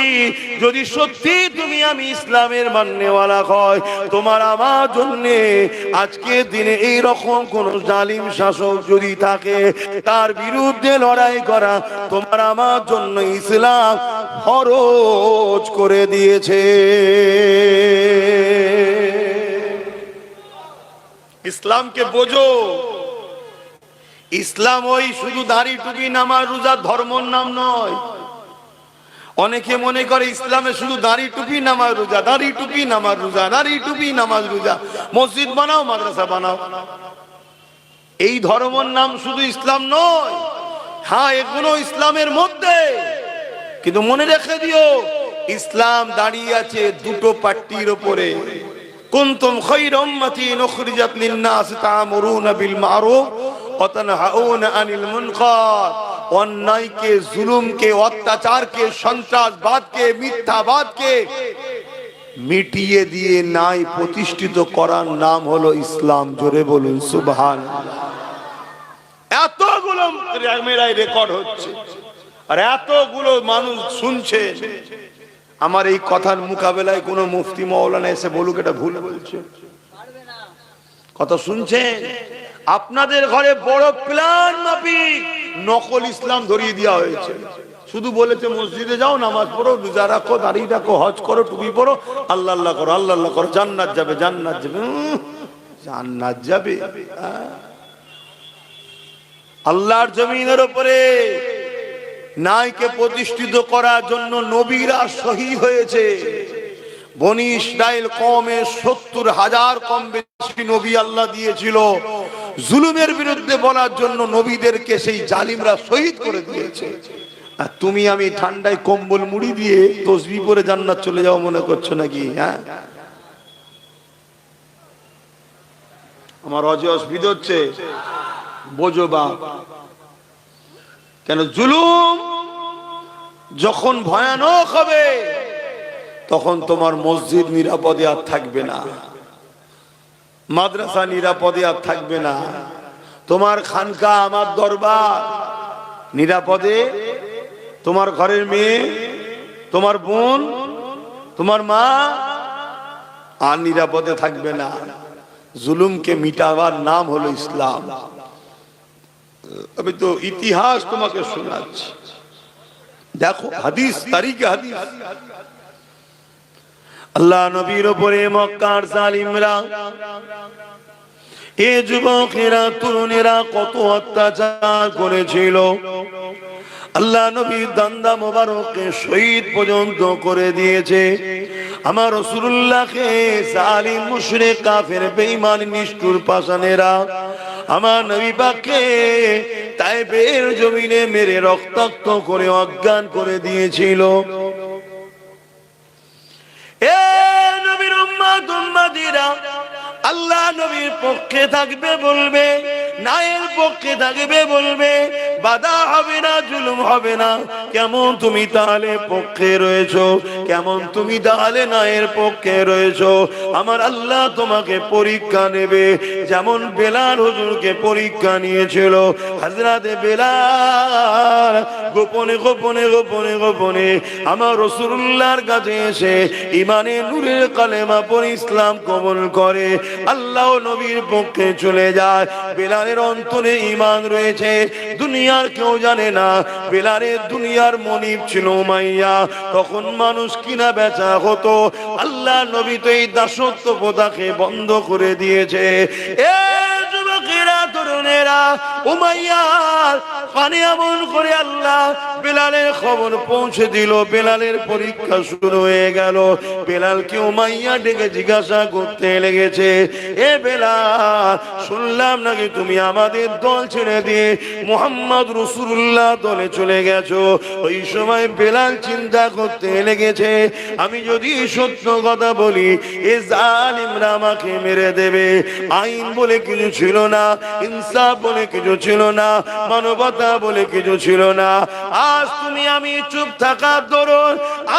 যদি সত্যি তুমি আমি ইসলামের মাননেওয়ালা হয়, তোমার আমার জন্য আজকে দিনে এই রকম কোন জালিম শাসক যদি থাকে, তার বিরুদ্ধে লড়াই করা তোমার আমার জন্য ইসলাম ফরজ করে দিয়েছে। ইসলামকে বোঝো, ইসলাম ওই শুধু দাড়ি টুপি নামাজ রোজা ধর্মর নাম নয়। অনেকে মনে করে ইসলামে শুধু দাড়ি টুপি নামাজ রোজা, দাড়ি টুপি নামাজ রোজা, দাড়ি টুপি নামাজ রোজা, মসজিদ বানাও মাদ্রাসা বানাও, এই ধর্মর নাম শুধু ইসলাম নয়। হ্যাঁ, এগুলো ইসলামের মধ্যে, কিন্তু মনে রেখে দিও, ইসলাম দাঁড়িয়ে আছে দুটো পাট্টির উপরে। কুনতুম খায়রা উম্মাতিন উখরিজাত লিন-নাস তা'মুরুনা বিল মা'রুফ ওয়া তানহাউনা আনিল মুনকার। অন্যায়কে, জুলুমকে, অত্যাচারকে, সন্ত্রাসবাদকে, মিথ্যাবাদকে মিটিয়ে দিয়ে ন্যায় প্রতিষ্ঠিত করার নাম হলো ইসলাম। জোরে বলুন সুবহানাল্লাহ। এতগুলো ক্যামেরায় রেকর্ড হচ্ছে আর এতগুলো মানুষ শুনছে, আমার এই কথার মোকাবেলায় কোনো মুফতি মাওলানা এসে বলুক এটা ভুল বলছে, কথা শুনছেন? আপনাদের ঘরে বড় প্ল্যান মাফিক নকল ইসলাম ধরিয়ে দেওয়া হয়েছে। শুধু বলেছে মসজিদে যাও, নামাজ পড়ো, রোজা রাখো, দাঁড়িয়ে রাখো, হজ করো, টুপি পরো, আল্লাহ আল্লাহ করো, আল্লাহ আল্লাহ করো, জান্নাত যাবে, জান্নাত যাবে, জান্নাত যাবে। আল্লাহর জমিনের উপরে ন্যায়কে প্রতিষ্ঠিত করার জন্য নবীরা শহীদ হয়েছে। বনি ইসরাইল কওমে 70,000 কম বেশি নবী আল্লাহ দিয়েছিল। জুলুমের বিরুদ্ধে বলার জন্য নবীদেরকে সেই জালিমরা শহীদ করে দিয়েছে। আর তুমি আমি ঠান্ডায় কম্বল মুড়ি দিয়ে তসবিহ পরে জান্নাত চলে যাও মনে করছো নাকি? হ্যাঁ, আমার অসুবিধা হচ্ছে, বোঝো বাপ। কেন? জুলুম যখন ভয়ানক হবে তখন তোমার মসজিদ নিরাপদে আর থাকবে না, মাদ্রাসা নিরাপদে আর থাকবে না, তোমার খানকা আমার দরবার নিরাপদে, তোমার ঘরের মেয়ে, তোমার বোন, তোমার মা আর নিরাপদে থাকবে না। জুলুমকে মিটাবার নাম হলো ইসলাম। আমি তো ইতিহাস তোমাকে শোনাচ্ছি, দেখো হাদিস, তারিখে হাদিস। আল্লাহ নবীর উপরে মক্কার জালিমরা, এ যুবকেরা, তরুণেরা কত অত্যাচার করেছিল। আল্লাহ নবীর দান্দা মোবারককে শহীদ পর্যন্ত করে দিয়েছে। আমার রাসূলুল্লাহকে জালিম মুশরিক কাফের বেঈমান নিষ্ঠুর পাষাণেরা আমার নবী পাককে তায়েফের জমিনে মেরে রক্তাক্ত করে অজ্ঞান করে দিয়েছিল। এ নবীর উম্মত উম্মতিরা, আল্লাহ নবীর পক্ষে থাকবে বলবে, নায়ের পক্ষে থাকবে বলবে, বাধা হবে না, জুলুম হবে না। কেমন তুমি তাহলে পক্ষে রয়েছো? কেমন তুমি তাহলে নায়ের পক্ষে রয়েছো? আমার আল্লাহ তোমাকে পরীক্ষা নেবে, যেমন বেলাল হুজুরকে পরীক্ষা নিয়েছিল। হযরতে বেলাল গোপনে গোপনে গোপনে গোপনে আমার রাসূলুল্লাহর কাছে এসে ইমানে নূরের কালেমা পড়ে ইসলাম কবুল করে, আল্লাহ নবীর পক্ষে চলে যায়। বেলালের অন্তরে ঈমান রয়েছে, দুনিয়ার কেউ জানে না। বেলালের দুনিয়ার মনিব ছিল উমাইয়া। তখন মানুষ কিনা বেচা হতো, আল্লাহ নবী তো এই দাসত্ব প্রথাকে বন্ধ করে দিয়েছে। এ যুবকেরা, তরুণেরা, উমাইয়ার কানে এমন করে আল্লাহ বেলালের খবর পৌঁছে দিল। বেলালের পরীক্ষা শুরু হয়ে গেল। বেলালকে উমাইয়া ডেকে জিজ্ঞাসা করতে লেগেছে, এ বেলাল, শুনলাম নাকি তুমি আমাদের দল ছেড়ে দিয়ে মুহাম্মদ রাসূলুল্লাহ দলে চলে গেছো। ওই সময় বেলাল চিন্তা করতে লেগেছে, আমি যদি সত্য কথা বলি এ জালিমরা আমাকে মেরে দেবে। আইন বলে কিছু ছিল না, ইনসাফ বলে কিছু ছিল না, মানবতা বলে কিছু ছিল না। আজ তুমি আমি চুপ থাকার দরুন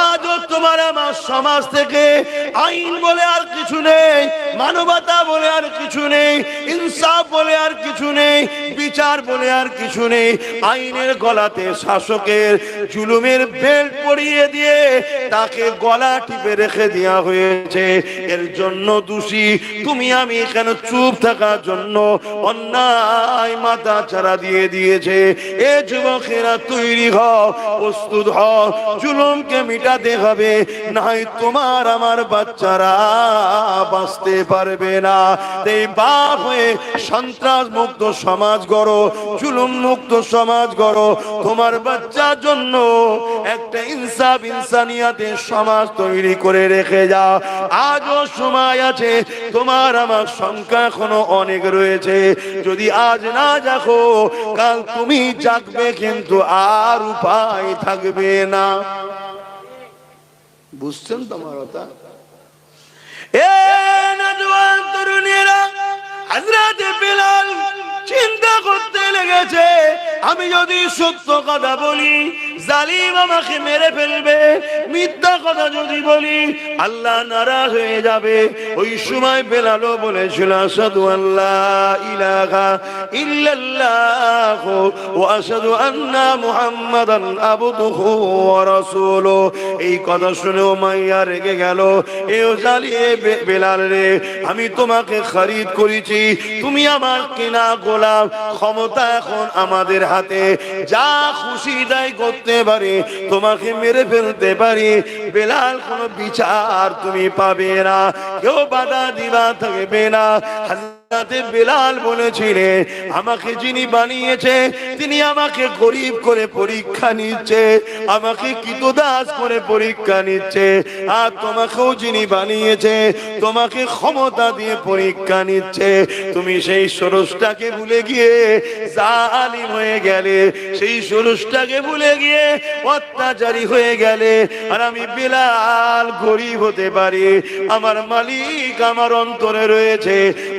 আজও তোমার আমার সমাজ থেকে আইন বলে আর কিছু নেই, মানবতা বলে আর কিছু নেই, ইনসাফ বলে আর কিছু নেই, বিচার বলে আর কিছু নেই। আইনের গলাতে শাসকের জুলুমের বেল্ট পরিয়ে দিয়ে তাকে গলা টিপে রেখে দেওয়া হয়েছে। এর জন্য দোষী তুমি আমি এখানে চুপ থাকার জন্য অন্যায় মাথা চারা দিয়ে দিয়েছে। এ যুবকেরা, তৈরি হও, প্রস্তুত হও, জুলুমকে মিটাতে হবে, নাই তোমার আমার বাচ্চারা বাঁচতে পারবে না। এই বাপ হয়ে সন্ত্রাস মুক্ত সমাজ গড়ো, জুলুম মুক্ত সমাজ গড়ো। তোমার বাচ্চার জন্য একটা ইনসাফ ইনসানিয়াতের সমাজ তৈরি করে রেখে যাও। আজও সময় আছে, তোমার আমার সংখ্যা এখনো অনেক রয়েছে। যদি আজ না জাগো, কাল তুমি জাগবে, কিন্তু আর উপায় থাকবে না। বুঝছেন তোমার কথা? এ নওজোয়ান তরুণীরা, হযরত বেলাল চিন্তা করতে লেগেছে, আমি যদি সত্য কথা বলি জালিম আমাকে মেরে ফেলবে, মিথ্যা কথা যদি বলি আল্লাহ নারাজ হয়ে যাবে। ওই সময় বেলালও বলেছিল, আশহাদু আল্লা ইলাহা ইল্লাল্লাহ ওয়া আশহাদু আন্না মুহাম্মাদান আবদুহু ওয়া রাসূলুহু। এই কথা শুনে উমাইয়া রেগে গেল, এও জালিয়ে বেলাল রে, আমি তোমাকে খরিদ করেছি, তুমি আমার কেনা গোলাম, ক্ষমতা এখন আমাদের হাতে, যা খুশি তাই করতে পারি, তোমাকে মেরে ফেলতে পারি। বেলাল, কোনো বিচার তুমি পাবে না, কেউ বাধা দিবা থাকবে না। বেলাল বলেছিলেন, আমাকে যিনি বানিয়েছে তিনি আমাকে গরিব করে পরীক্ষা নিচ্ছে, আমাকে কৃতদাস করে পরীক্ষা নিচ্ছে। আর তোমাকেও যিনি বানিয়েছে তোমাকে ক্ষমতা দিয়ে পরীক্ষা নিচ্ছে। তুমি সেই ষোড়শটাকে ভুলে গিয়ে জালিম হয়ে গেলে, সেই ষোড়শটাকে ভুলে গিয়ে অত্যাচারী হয়ে গেলে। আর আমি বেলাল গরিব হতে পারি, আমার মালিক আমার অন্তরে রয়েছে,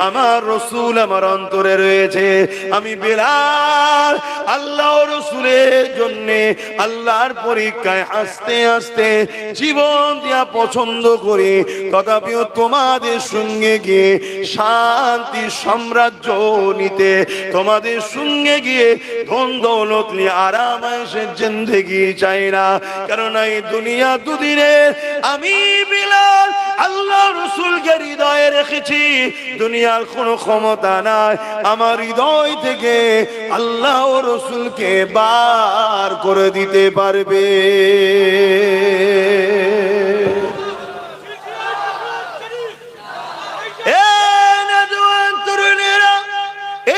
আমার রসুল আমার অন্তরে রয়েছে। আমি বেলাল আল্লাহ রসুলের জন্য আল্লাহর পরীক্ষায় আস্তে আস্তে জীবন দিয়া পছন্দ করি, তথাপিও তোমাদের সঙ্গে গিয়ে শান্তি সাম্রাজ্য নিতে, তোমাদের সঙ্গে গিয়ে ধন দৌলত নিয়ে আরাম আয়েশের জিন্দেগি চাই না। কারণ এই দুনিয়া দুদিনে, আমি বেলাল আল্লাহ রসুলকে হৃদয়ে রেখেছি। দুনিয়ার কোনো ক্ষমতা নাই আমার হৃদয় থেকে আল্লাহ রসুলকে বার করে দিতে পারবে।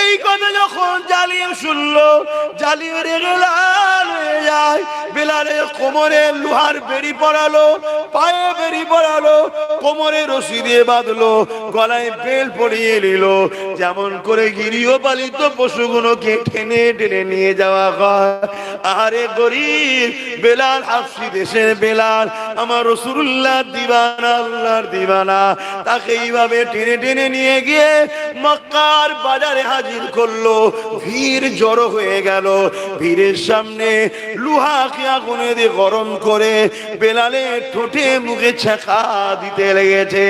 এই কথা যখন জালিম শুনলো, জালিম রেগে লাল হয়ে যায়। বেলালের কোমরে লোহার বেড়ি পরালো, পায়ে বেড়ি পরালো, কোমরে রশি দিয়ে বাঁধলো, গলায় বেল পরিয়ে নিল। যেমন করে গৃহপালিত পশুগুলোকে টেনে টেনে নিয়ে যাওয়া হয়। আরে গরিব বেলাল, হাফসি দেশের বেলাল, আমার রাসূলুল্লাহ দিওয়ানা, আল্লাহর দিওয়ানা, তাকে এইভাবে টেনে টেনে নিয়ে গিয়ে মক্কার বাজারে হাজির করলো। ভিড় জড়ো হয়ে গেল। ভিড়ের সামনে লোহাকে আগুনে দিয়ে গরম করে বেলালের ঠোঁটে মুখে ছ্যাঁকা দিতে লেগেছে।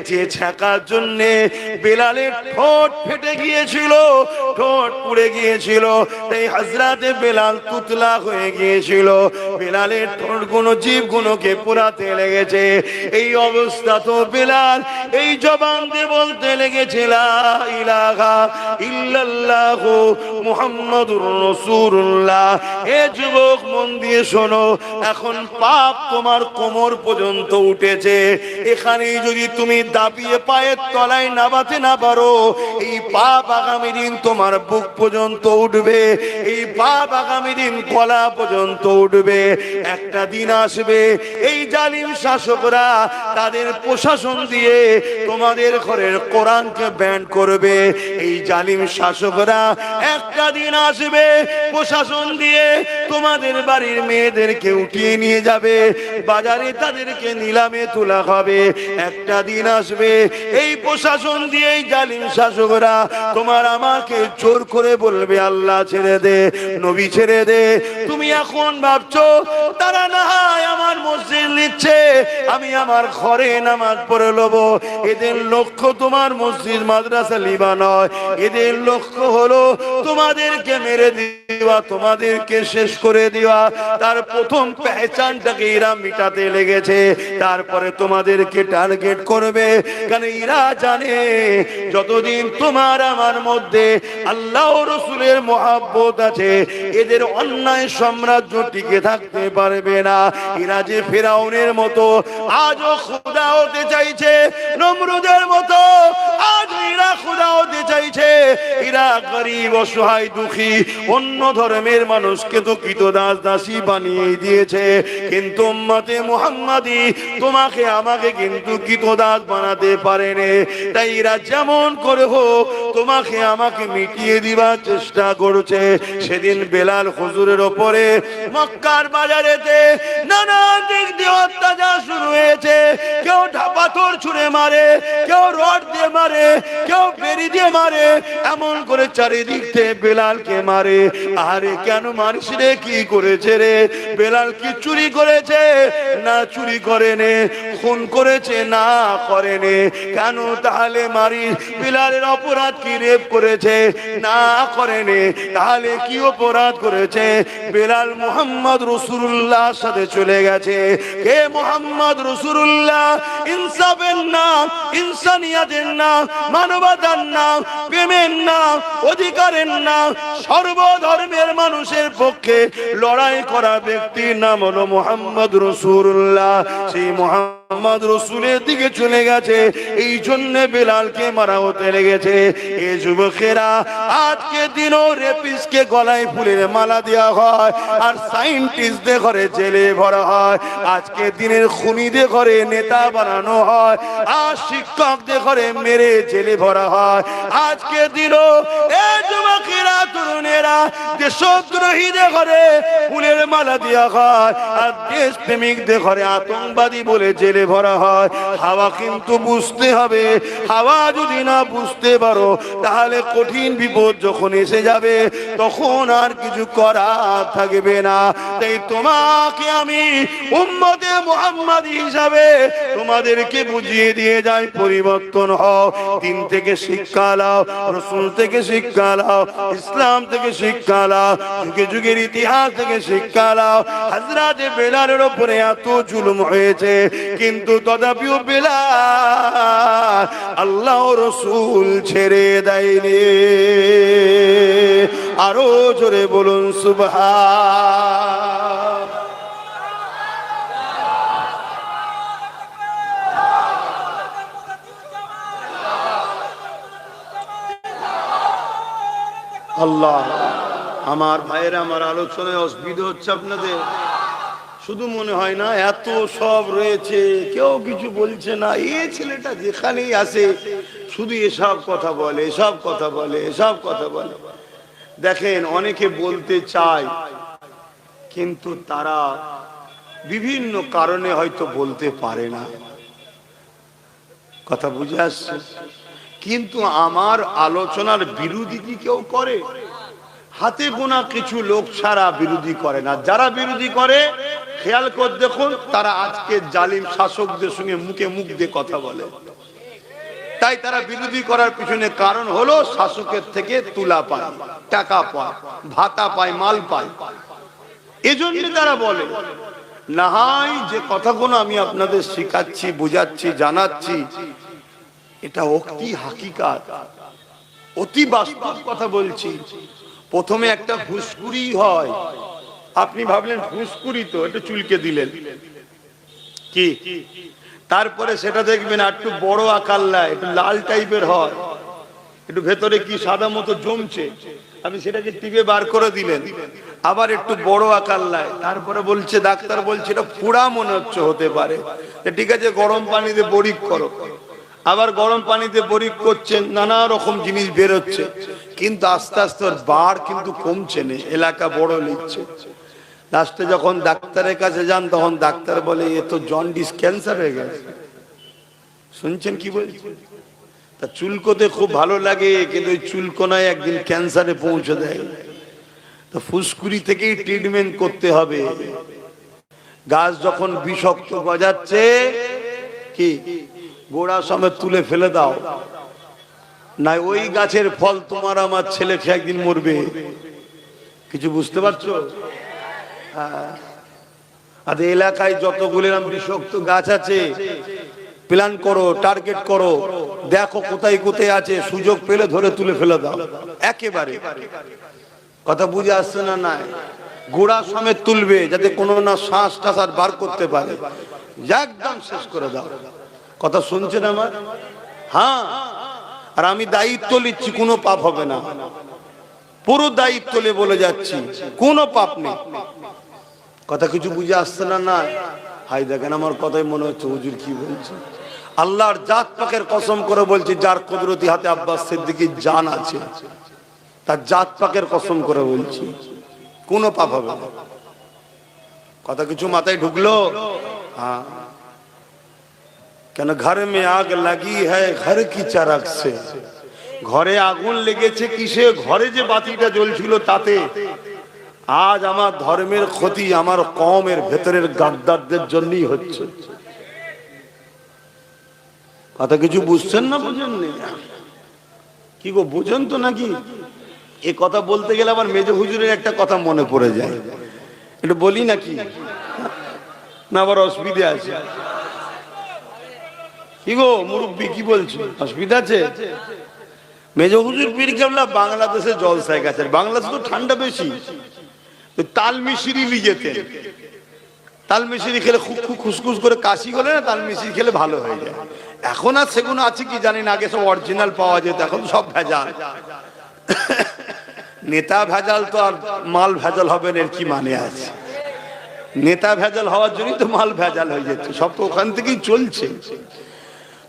যে ছ্যাঁকার জন্যে বেলালের ঠোঁট ফেটে গিয়েছিল, ঠোঁট পুড়ে গিয়েছিল। তাই হযরতে বেলাল তুতলা হয়ে গিয়েছিল। বেলালের ঠোঁট গুলো, জীব গুলোকে পোড়াতে লেগেছে। এই অবস্থা তো বেলাল এই জবান দিয়ে বলতে লেগেছে, লা ইলাহা ইল্লাল্লাহু মুহাম্মাদুর রাসূলুল্লাহ। এ যুবক, মন দিয়ে শোনো, এখন পাপ তোমার কোমর পর্যন্ত উঠেছে। এখানেই যদি তুমি দাবিয়ে পায়ের তলায় নামাতে না পারো, এই পাপ আগামী দিন তোমার বুক পর্যন্ত উঠবে, এই পাপ আগামী দিন গলা পর্যন্ত উঠবে। একটা দিন আসবে এই জালিম শাসকরা তাদের প্রশাসন দিয়ে তোমাদের ঘরের কোরআনকে ব্যান করবে। এই জালিম শাসকরা একটা দিন আসবে প্রশাসন দিয়ে তোমাদের বাড়ির মেয়েদেরকে উঠিয়ে নিয়ে যাবে, বাজারে তাদেরকে নিলামে তোলা হবে। একটা দিন আসবে এই প্রশাসন দিয়ে এই জালিম শাসকরা তোমার আমাকে জোর করে বলবে, আল্লাহ ছেড়ে দে, নবী ছেড়ে দে। তুমি এখন ভাবছো তারা না হয় আমার মসজিদ নিচ্ছে, আমি আমার ঘরে নামাজ পড়ে লব। এদের লক্ষ্য তোমার মসজিদ মাদ্রাসা লিবা নয়, এদের লক্ষ্য হলো তোমাদেরকে মেরে দেওয়া, তোমাদেরকে শেষ করে দেওয়া। তার প্রথম পেহচানটাকে এরা মিটাতে লেগেছে, তারপরে তোমাদেরকে টার্গেট করবে। কারণ এরা জানে যতদিন তোমার আমার মধ্যে আল্লাহ রসুলের মহব্বত আছে, এদের অন্যায় সাম্রাজ্য টিকে থাকতে পারবে না। এরা যে ফেরাউনের মতো আজও খোদা হতে চাইছে, নমরুদের মতো আজ এরা খোদা হতে চাইছে। এরা গরিব, অসহায়, দুঃখী অন্য ধর্মের মানুষকে তো কৃতদাস দাসী বানিয়ে দিয়েছে, কিন্তু উম্মতে মুহাম্মাদি তোমাকে আমাকে কিন্তু কৃতদাস বানাতে পারেনি। তাই এরা যেমন করে হোক তোমাকে আমাকে মিটিয়ে দিবার চেষ্টা করছে। সেদিন বেলাল হুজুরের ওপরে মক্কার বাজারেতে নানা দিক দিয়ে অত্যাচার শুরু হয়েছে। কেউ পাথর ছুঁড়ে মারে, কেউ রড দিয়ে মারে, কেউ বেড়ি দিয়ে মারে, এমন করে চারিদিক থেকে বেলালকে মারে। আরে কেন মারিস রে? কি করেছে রে? বেলাল কি চুরি করেছে? না চুরি করেনি। খুন করেছে? না করেনি। কেন তাহলে মারিস? বেলালের অপরাধ কি? রেপ করেছে? না করেনি। তাহলে কি অপরাধ করেছে? বেলাল মুহাম্মদ রাসূলুল্লাহ সাথে চলে গেছে। কে মুহাম্মদ রাসূলুল্লাহ? ইনসাফের নাম, ইনসানিয়াতের নাম, মানবতার নাম, প্রেমের নাম, অধিকারের নাম, সর্বধর্মের মানুষের পক্ষে লড়াই করা ব্যক্তির নাম হলো মুহাম্মদ রাসূলুল্লাহ। সেই মুহাম্মদ মোহাম্মদ রসুলের দিকে চলে গেছে, এই জন্য বেলালকে মারা হতে লেগেছে। এ যুবকেরা, আজকে দিনও রেপিসকে গলায় ফুলের মালা দেওয়া হয়, আর সায়েন্টিস্টদের ঘরে জেলে ভরা হয়। আজকে দিনের খুনিদের ঘরে নেতা বানানো হয়, আর শিক্ষকদের ঘরে মেরে জেলে ভরা হয়। আজকে দিনও এই যুবকেরা, তরুণেরা দেশদ্রোহীদের ঘরে ফুলের মালা দেওয়া হয়, আর দেশ প্রেমিকদের ঘরে আতঙ্কবাদী বলে জেলে ভরা হয়। হাওয়া কিন্তু বুঝতে হবে, হাওয়া যদি না বুঝতে পারো তাহলে কঠিন বিপদ যখন এসে যাবে তখন আর কিছু করা থাকবে না। তাই তোমাকে আমি উম্মতে মুহাম্মাদী হিসাবে তোমাদেরকে বুঝিয়ে দিয়ে যাই, পরিবর্তন হও, দিন থেকে শিক্ষা নাও, রাসূল থেকে শিক্ষা নাও, ইসলাম থেকে শিক্ষা নাও, যুগে যুগের ইতিহাস থেকে শিক্ষা নাও। হযরত বেলালের উপরে এত জুলুম হয়েছে, কিন্তু তথাপিও বেলাল আল্লাহ রাসূল ছেড়ে দেয়নি। আরো জোরে বলুন সুবহান। আল্লাহ, আমার ভাইয়েরা, আমার আলোচনায় অসুবিধা হচ্ছে আপনাদের? শুধু মনে হয় না এত সব রয়েছে, কেউ কিছু বলছে না। এই ছেলেটা যেখানেই আসে শুধু এসব কথা বলে, এসব কথা বলে, এসব কথা বলে। দেখেন, অনেকে বলতে চায় কিন্তু তারা বিভিন্ন কারণে হয়তো বলতে পারে না। কথা বুঝে আসছে? কিন্তু আমার আলোচনার বিরোধী কি কেউ করে? হাতে গোনা কিছু লোক ছাড়া বিরোধী করে না। যারা বিরোধী করে, খেয়াল করে দেখুন, তারা আজকে জালিম শাসকদের সঙ্গে মুখে মুখ দিয়ে কথা বলে। তাই তারা বিরোধী করার পিছনে কারণ হলো শাসকের থেকে তুলা পায়, টাকা পায়, ভাতা পায়, মাল পায়, এজন্য তারা বলে। না হয় যে কথাগুলো আমি আপনাদের শেখাচ্ছি, বুঝাচ্ছি, জানাচ্ছি, এটা অতি হাকিকাত, অতি বাস্তব কথা বলছি। প্রথমে একটা ফুসকুড়ি হয়, আপনি ভাবলেন ফুসকুড়ি তো একটু চুলকে দিলেন, কি? তারপরে সেটা দেখবেন একটু বড় আকার নেয়, একটু লাল টাইপের হয়, একটু ভেতরে কি সাদা মতো জমছে, আপনি সেটাকে টিপে বার করে দিলেন, আবার একটু বড় আকার নেয়। তারপরে বলছে, ডাক্তার বলছে এটা ফোড়া মনে হচ্ছে, হতে পারে, ঠিক আছে গরম পানিতে বরিক করো। আবার গরম পানিতে বরিক করছেন, নানা রকম জিনিস বেরোচ্ছে, কিন্তু আস্তে আস্তে ওর বার কিন্তু কমছে না, এলাকা বড় নিচ্ছে। লাস্টে যখন ডাক্তারের কাছে যান তখন ডাক্তার বলে এ তো জন্ডিস, ক্যান্সার হয়ে গেছে। শুনছেন কি বলছে? তা চুলকোতে খুব ভালো লাগে, কিন্তু ওই চুলকোনায় একদিন ক্যান্সারে পৌঁছে দেয়। তো ফুসকুড়ি থেকেই ট্রিটমেন্ট করতে হবে। গাছ যখন বিষাক্ত গজাচ্ছে, কি গোড়া সমেত তুলে ফেলে দাও, না ওই গাছের ফল তোমার আমার ছেলে খেয়ে একদিন মরবে। কিছু বুঝতে পারছো? আর এলাকায় যতগুলো বিষাক্ত গাছ আছে, প্ল্যান করো, টার্গেট করো, দেখো কোথায় কোথায় আছে, সুযোগ পেলে ধরে তুলে ফেলে দাও একেবারে। কথা বুঝে আসছে না? নাই গোড়া সমেত তুলবে, যাতে কোনো না শ্বাস টাস আর বার করতে পারে, একদম শেষ করে দাও। কথা শুনছেন আমার? হ্যাঁ, আর আমি দায়িত্ব নিচ্ছি, কোনো পাপ হবে না, পুরো দায়িত্ব নিয়ে বলে যাচ্ছি, কোনো পাপ নেই। কথা কিছু বুঝে আসছে না? না হাই দেখেন, আমার কথাই মনে হচ্ছে হুজুর কি বলছে। আল্লাহর জাত পাকের কসম করে বলছি, যার কুদরতি হাতে আব্বাস সিদ্দিকীর জান আছে, তার জাত পাকের কসম করে বলছি, কোনো পাপ হবে না। কথা কিছু মাথায় ঢুকলো? হ্যাঁ। কেন ঘর মে আগ লাগি হ্যায় ঘর কি চারাক সে, ঘরে আগুন লেগেছে কিসে? ঘরে যে বাতিটা জ্বলছিল তাতে। আজ আমার ধর্মের ক্ষতি আমার কওমের ভেতরের গাদ্দারদের জন্যই হচ্ছে। কথা কিছু বুঝছেন না? বুঝেন কি গো, বুঝেন তো নাকি? এ কথা বলতে গেলে আমার মেজ হুজুরের একটা কথা মনে পড়ে যায়, একটু বলি নাকি? না আবার অসুবিধা আছে? কি গো মুরব্বী, কি বলছো, অসুবিধা আছে? মেজ হুজুর পীর কেবলা বাংলাদেশে জলসায় গেছে, বাংলাদেশে তো ঠান্ডা বেশি, তাল মিশরি নিয়ে যেতেন। তাল মিশরি খেলে খুসখুস করে কাশি গলে না, তাল মিশরি খেলে ভালো হয়ে যায়। এখন আর সেগুলো আছে কি জানি না, আগে সব অরিজিনাল পাওয়া যেত, এখন সব ভেজাল। নেতা ভেজাল তো আর মাল ভেজাল হবে না, এর কি মানে আছে? নেতা ভেজাল হওয়ার জন্যই তো মাল ভেজাল হয়ে যাচ্ছে, সব তো ওখান থেকেই চলছে।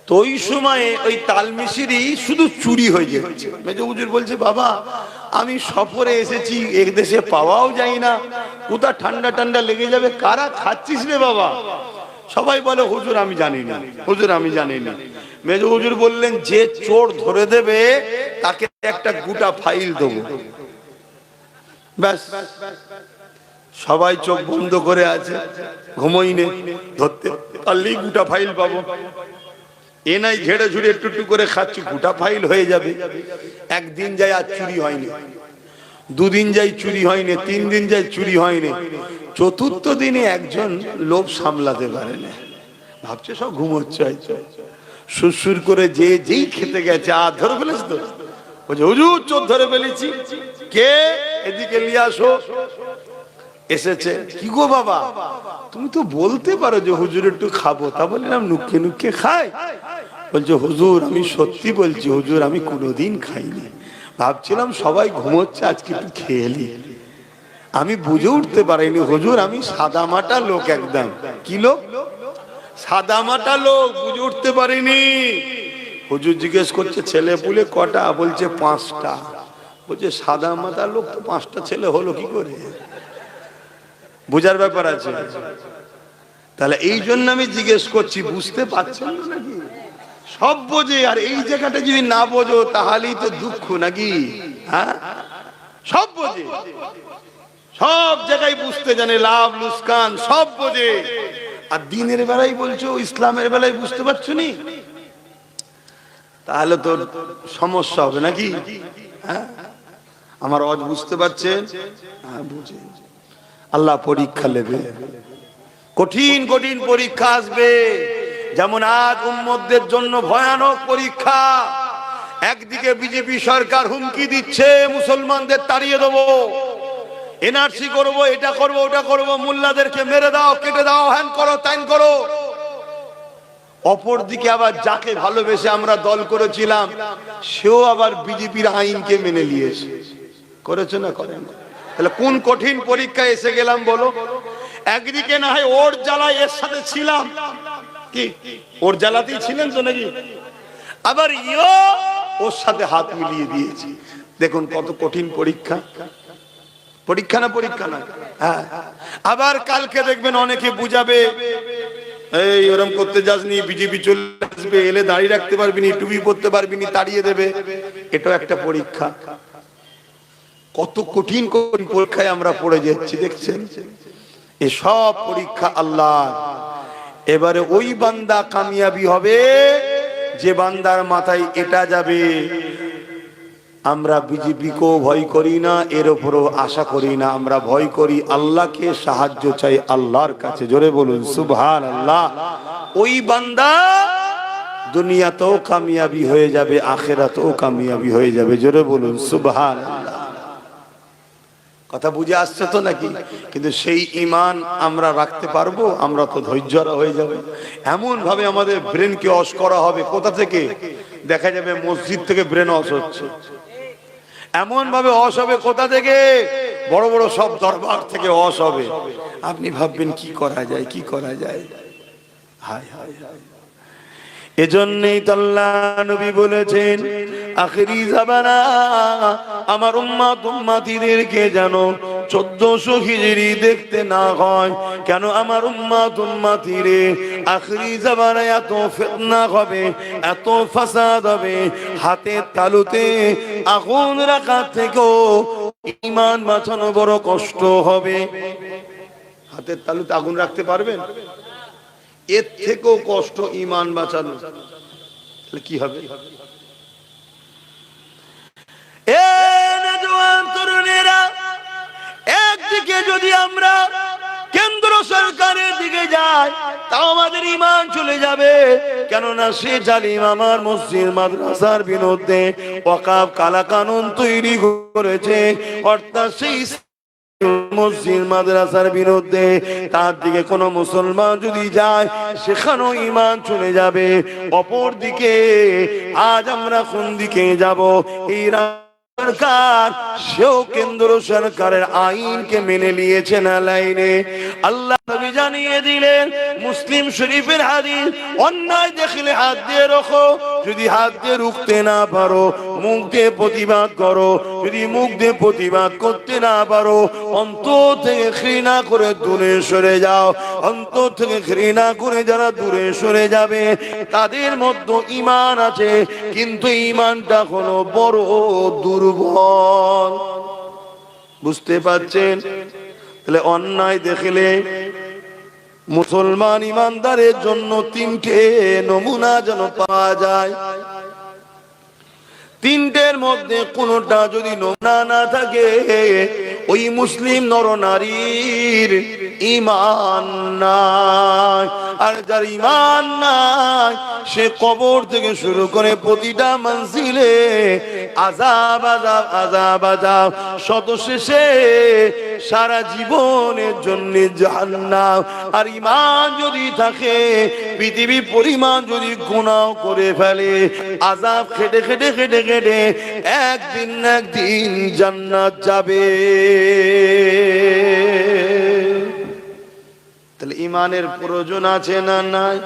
তো ওই সময়ে ওই তাল মিশরি শুধু চুরি হয়ে যাচ্ছে। মেজ হুজুর বলছে, বাবা আমি সফরে এসেছি, এক দেশে পাওয়াও যায় না, কোথা ঠান্ডা ঠান্ডা লেগে যাবে, কারা খাচ্ছিস রে বাবা? সবাই বলে হুজুর আমি জানি না, হুজুর আমি জানি না। মেজ হুজুর বললেন, যে চোর ধরে দেবে তাকে একটা গোটা ফাইল দেবো। ব্যাস, সবাই চোখ বন্ধ করে আছে, ঘুমোইনে, ধরতে পারলেই গোটা ফাইল পাবো। এ নাই ঝেড়ে ঝুড়ে একটু একটু করে খাচ্ছি, গোটা ফাইল হয়ে যাবে। একদিন যায় আর চুরি হয়নি, দুদিন যাই চুরি হয়নি, 3 দিন যাই চুরি হয়নি, চতুর্থ দিনে একজন লোভ সামলাতে পারে না, ভাবছে সব ঘুমোচ্ছে হয়তো, সুরসুর করে যেই খেতে গেছে, আর ধরে ফেলেছ তো, বলছে হুজুর চোর ধরে ফেলেছি। কে? এদিকে নিয়ে আসো। এসেছে। কি গো বাবা, তুমি তো বলতে পারো যে হুজুর একটু খাবো, তা বললাম নুকে নুকে খাই। বলছে হুজুর আমি সত্যি বলছি, হুজুর আমি কোনোদিন খাইনি, ভাবছিলাম সবাই ঘুমোচ্ছে আজকে একটু খেয়ে নি। আমি বুঝে উঠতে পারিনি হুজুর, আমি সাদামাটা লোক একদম। কি লোক? সাদামাটা লোক, বুঝে উঠতে পারিনি। হুজুর জিজ্ঞেস করছে ছেলে পুলে কটা? বলছে 5টা। বলছে সাদামাটা লোক তো 5টা ছেলে হলো কি করে? বুঝার ব্যাপার আছে। তাহলে এই জন্য আমি জিজ্ঞেস করছি, বুঝতে পারছেন না নাকি? সব বোঝে, আর এই জায়গাটা যদি না বোঝো তাহলেই তো দুঃখ নাকি? হ্যাঁ, সব বোঝে, সব জায়গায় বুঝতে জানে, লাভ লুসকান সব বোঝে। আর দিনের বেলায় বলছো, ইসলামের বেলায় বুঝতে পারছো নি, তাহলে তো সমস্যা হবে নাকি? হ্যাঁ, আমার আওয়াজ বুঝতে পারছেন? হ্যাঁ বুঝে। আল্লাহ পরীক্ষা নেবে, কঠিন কঠিন পরীক্ষা আসবে। যেমন আজ উম্মতদের জন্য ভয়ানক পরীক্ষা। একদিকে বিজেপি সরকার হুমকি দিচ্ছে মুসলমানদের তাড়িয়ে দেবো, এনআরসি করবো, এটা করবো, ওটা করবো, মোল্লাদেরকে মেরে দাও, কেটে দাও, হ্যান করো, ত্যান করো। অপরদিকে আবার যাকে ভালোবেসে আমরা দল করেছিলাম, সেও আবার বিজেপির আইনকে মেনে নিয়েছে। করেছে না? করেন। তাহলে কোন কঠিন পরীক্ষা এসে গেলাম বলো? একদিকে না হয় ওর জ্বালায় এর সাথে ছিলাম, কি ওর জ্বালাতেই ছিলেন তো নাকি, আবার ইও ওর সাথে হাত মিলিয়ে দিয়েছি। দেখুন কত কঠিন পরীক্ষা। পরীক্ষা না পরীক্ষা না? হ্যাঁ। আবার কালকে দেখবেন অনেকে বুঝাবে, এই ওরম করতে যাসনি, বিজেপি চলে আসবে, এলে দাঁড়িয়ে রাখতে পারবি নি, টুপি পরতে পারবি নি, তাড়িয়ে দেবে। এটাও একটা পরীক্ষা। কত কঠিন কঠিন পরীক্ষায় আমরা পড়ে যাচ্ছি, দেখছেন? এসব পরীক্ষা আল্লাহ। এবারে ওই বান্দা কামিয়াবি হবে যে বান্দার মাথায় এটা যাবে, আমরা বিজেপিকেও ভয় করি না, এর উপরও আশা করি না, আমরা ভয় করি আল্লাহকে, সাহায্য চাই আল্লাহর কাছে। জোরে বলুন সুবহানাল্লাহ। ওই বান্দা দুনিয়াতেও কামিয়াবি হয়ে যাবে, আখিরাতেও কামিয়াবি হয়ে যাবে। জোরে বলুন সুবহানাল্লাহ। কথা বুঝে আসছে তো নাকি? কিন্তু সেই ঈমান আমরা রাখতে পারবো? আমরা তো ধৈর্যরা হয়ে যাবে। এমন ভাবে আমাদের ব্রেনকে ওয়াশ করা হবে। কোথা থেকে? দেখা যাবে মসজিদ থেকে ব্রেন ওয়াশ হচ্ছে। এমন ভাবে ওয়াশ হবে কোথা থেকে? বড় বড় সব দরবার থেকে ওয়াশ হবে। আপনি ভাববেন কি করা যায়, কি করা যায়। হায় হায় হায়। এজন্যই তো আল্লাহ নবী বলেছেন, আখিরি জামানা আমার উম্মত উম্মতিদেরকে যেন 1400 হিজরি দেখতে না হয়। কেন? আমার উম্মত উম্মতিরে আখিরি জামানায় এত ফিতনা হবে, এত ফাসাদ হবে, হাতে তালুতে আগুন রাখা থেকেও ঈমান বাঁচানো বড় কষ্ট হবে। হাতের তালুতে আগুন রাখতে পারবেন? এর থেকেও কষ্ট ঈমান বাঁচানো। তাহলে কি হবে? তরুণেরা, একদিকে যদি আমরা কেন্দ্র সরকারের দিকে যাই তাও আমাদের ঈমান চলে যাবে। কেননা সে জালিম আমার মসজিদ মাদ্রাসার বিরুদ্ধে ওয়াকফ কালা কানুন তৈরি করেছে। অর্থাৎ সেই মসজিদ মাদ্রাসার বিরুদ্ধে, তার দিকে কোন মুসলমান যদি যায় সেখানেও ঈমান চলে যাবে। অপর দিকে আজ আমরা কোন দিকে যাব? এই সরকার সেও কেন্দ্র সরকারের আইনকে মেনে নিয়েছে না লাইনে। আল্লাহ নবী জানিয়ে দিলেন মুসলিম শরীফের হাদিস, অন্যায় দেখলে হাত দিয়ে রাখো, যদি হাত দিয়ে রুখতে না পারো মুখ দিয়ে প্রতিবাদ করো, যদি মুখ দিয়ে প্রতিবাদ করতে না পারো অন্তর থেকে ঘৃণা করে দূরে সরে যাও। অন্তর থেকে ঘৃণা করে যারা দূরে সরে যাবে তাদের মধ্যে ঈমান আছে, কিন্তু ঈমানটা হলো বড় দুর্বল। বুঝতে পারছেন? তাহলে অন্যায় দেখলে মুসলমান ইমানদারের জন্য তিনটে নমুনা যেন পাওয়া যায়। তিনটের মধ্যে কোনটা যদি নমুনা না থাকে ওই মুসলিম নরনারীর ঈমান নাই। আর যার ঈমান নাই সে কবর থেকে শুরু করে প্রতিটা মঞ্জিলে আযাব আযাব আযাব আযাব, সর্বশেষে সারা জীবনের জন্য জাহান্নাম। আর ঈমান যদি থাকে পৃথিবী পরিমাণ যদি গুনাহ করে ফেলে আযাব খেটে খেটে খেটে খেটে একদিন না একদিন জান্নাত যাবে। তাহলে ঈমানের প্রয়োজন আছে না নাই?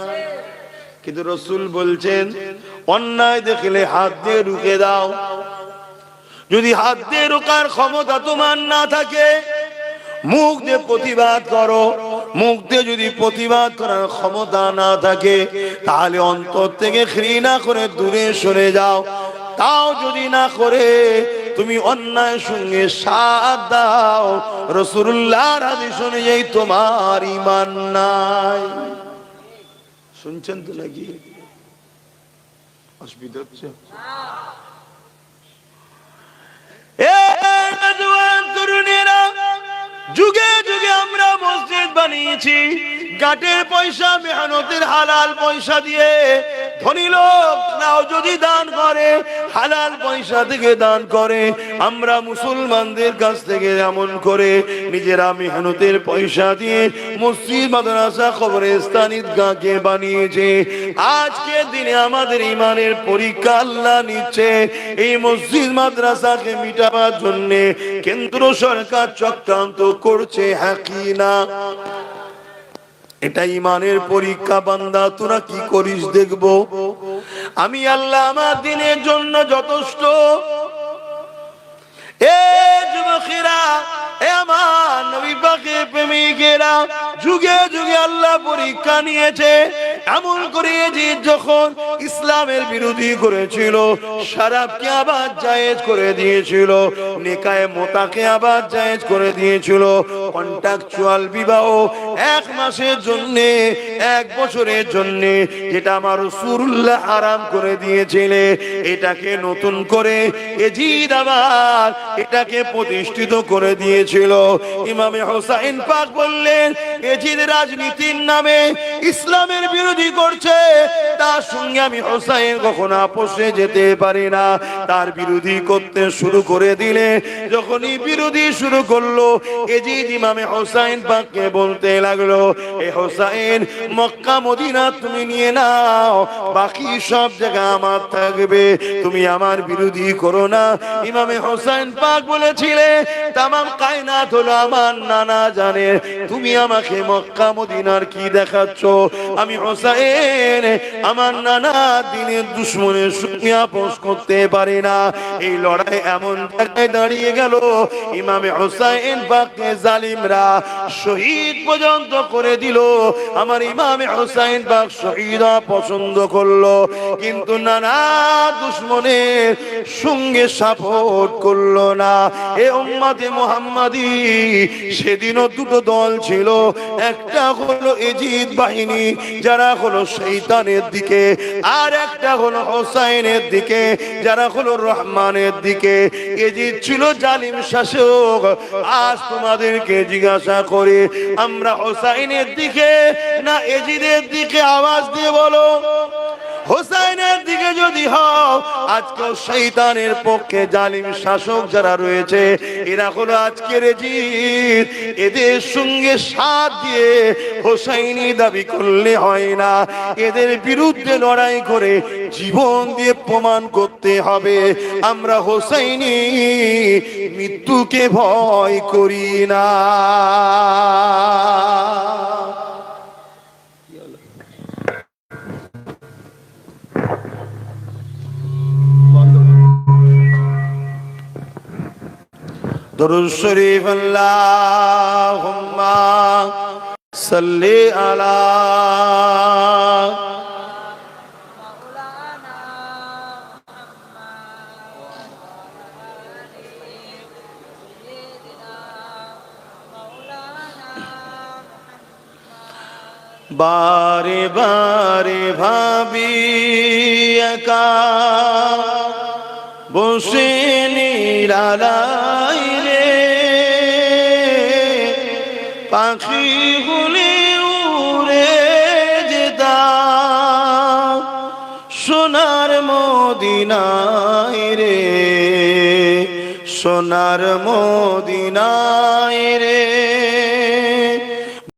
কিন্তু রাসূল বলছেন অন্যায় দেখলে হাত দিয়ে রুখে দাও। যদি হাত দিয়ে রোকার ক্ষমতা তোমার না থাকে মুখ দিয়ে প্রতিবাদ করো। মুখ দিয়ে যদি প্রতিবাদ করার ক্ষমতা না থাকে তাহলে অন্তর থেকে ঘৃণা করে দূরে সরে যাও। তাও যদি না করে তুমি অন্যায়ের সঙ্গে সাথ দাও, রাসূলুল্লাহর হাদিস অনুযায়ী তোমার ঈমান নাই। শুনছেন তো নাকি? অসুবিধা হচ্ছে? তরুণেরা, যুগে যুগে আমরা মসজিদ বানিয়েছি গাটের পয়সা, মেহনতের হালাল পয়সা দিয়ে। ধনী লোকরাও যদি দান করে হালাল পয়সা থেকে দান করে। আমরা মুসলমানদের কাছ থেকে এমন করে নিজেরা মেহনতের পয়সা দিয়ে মসজিদ মাদ্রাসা কবরস্থান ঈদগাহকে বানিয়েছে। আজকের দিনে আমাদের ঈমানের পরীক্ষা আল্লাহ নিচ্ছে। এই মসজিদ মাদ্রাসাকে মিটাবার জন্য কেন্দ্র সরকার চক্রান্ত করছে, হ্যাঁ কি না? এটা ঈমানের পরীক্ষা। বান্দা তোরা কি করিস দেখবো। আমি আল্লাহ আমার দিনের জন্য যথেষ্ট। এ যুবকেরা, এ আমার নবী পাকের প্রেমিকেরা, যুগে যুগে আল্লাহ পরীক্ষা নিয়েছে। এমন করে যে যখন ইসলামের বিরোধী করেছিল, শরাবকে আবার জায়েজ করে দিয়েছিল, নিকায়ে মোতাকে আবার জায়েজ করে দিয়েছিল, কন্ট্রাকচুয়াল বিবাহ 1 মাসের জন্য 1 বছরের জন্য যেটা আমার রাসূলুল্লাহ হারাম করে দিয়েছিলে, এটাকে নতুন করে এজিদ আবার এটাকে প্রতিষ্ঠিত করে দিয়েছিল। ইমামে হোসাইন পাক বললেন এজিদ রাজনীতির নামে ইসলামের বিরোধী করছে, তার সঙ্গে আমি হোসাইন কখনো আপোষে যেতে পারি না। তার বিরোধী করতে শুরু করে দিলে, যখনই বিরোধী শুরু করলো এজিদ ইমামে হোসাইন পাককে বলতে লাগলো, এ হোসাইন মক্কা মদিনা তুমি নিয়ে নাও, বাকি সব জায়গা আমার থাকবে, তুমি আমার বিরোধী করো না। ইমামে হোসাইন পাক বলেছিলে তামাম কায়নাত হলো আমার নানা জানে, তুমি আমাকে মক্কা মদিনার কি দেখাচ্ছ? আমি হোসাইন আমার নানা দিনের দুশমনের সঙ্গে আপোষ করতে পারি না। এই লড়াই এমন জায়গায় দাঁড়িয়ে গেল ইমামে হোসাইন পাককে জালিমরা শহীদ পর্যন্ত করে দিল। আমার ইমামে হোসাইন পাক শহীদ পছন্দ করলো, কিন্তু নানা দুশমনের সঙ্গে সাপোর্ট করলো না। এ উম্মতে মুহাম্মাদি সেদিনও দুটো দল ছিল, একটা হলো এজিদ বাহিনী যারা হলো শয়তানের দিকে, আর একটা হলো হোসাইনের দিকে যারা হলো রহমানের দিকে। এজিদ ছিল জালিম শাসক। আজ তোমাদেরকে জিজ্ঞাসা করে আমরা হোসাইনের দিকে না এজিদের দিকে? আওয়াজ দিয়ে বলো। হোসেনের দিকে যদি হও, আজকেও শয়তানের পক্ষে জালিম শাসক যারা রয়েছে, এরা হলো আজকের জিদ। এদের সঙ্গে সাথ দিয়ে হোসাইনি দাবি করলে হয় না, এদের বিরুদ্ধে লড়াই করে জীবন দিয়ে প্রমাণ করতে হবে আমরা হোসাইনি মৃত্যুকে ভয় করি না। দরুদ শরীফ আল্লাহুম্মা সাল্লি আলা বারে বারে ভাবি একা বসে নিরালাই রে, পাখি হলে উড়ে যেতাম সোনার মদিনায় রে, সোনার মদিনায় রে।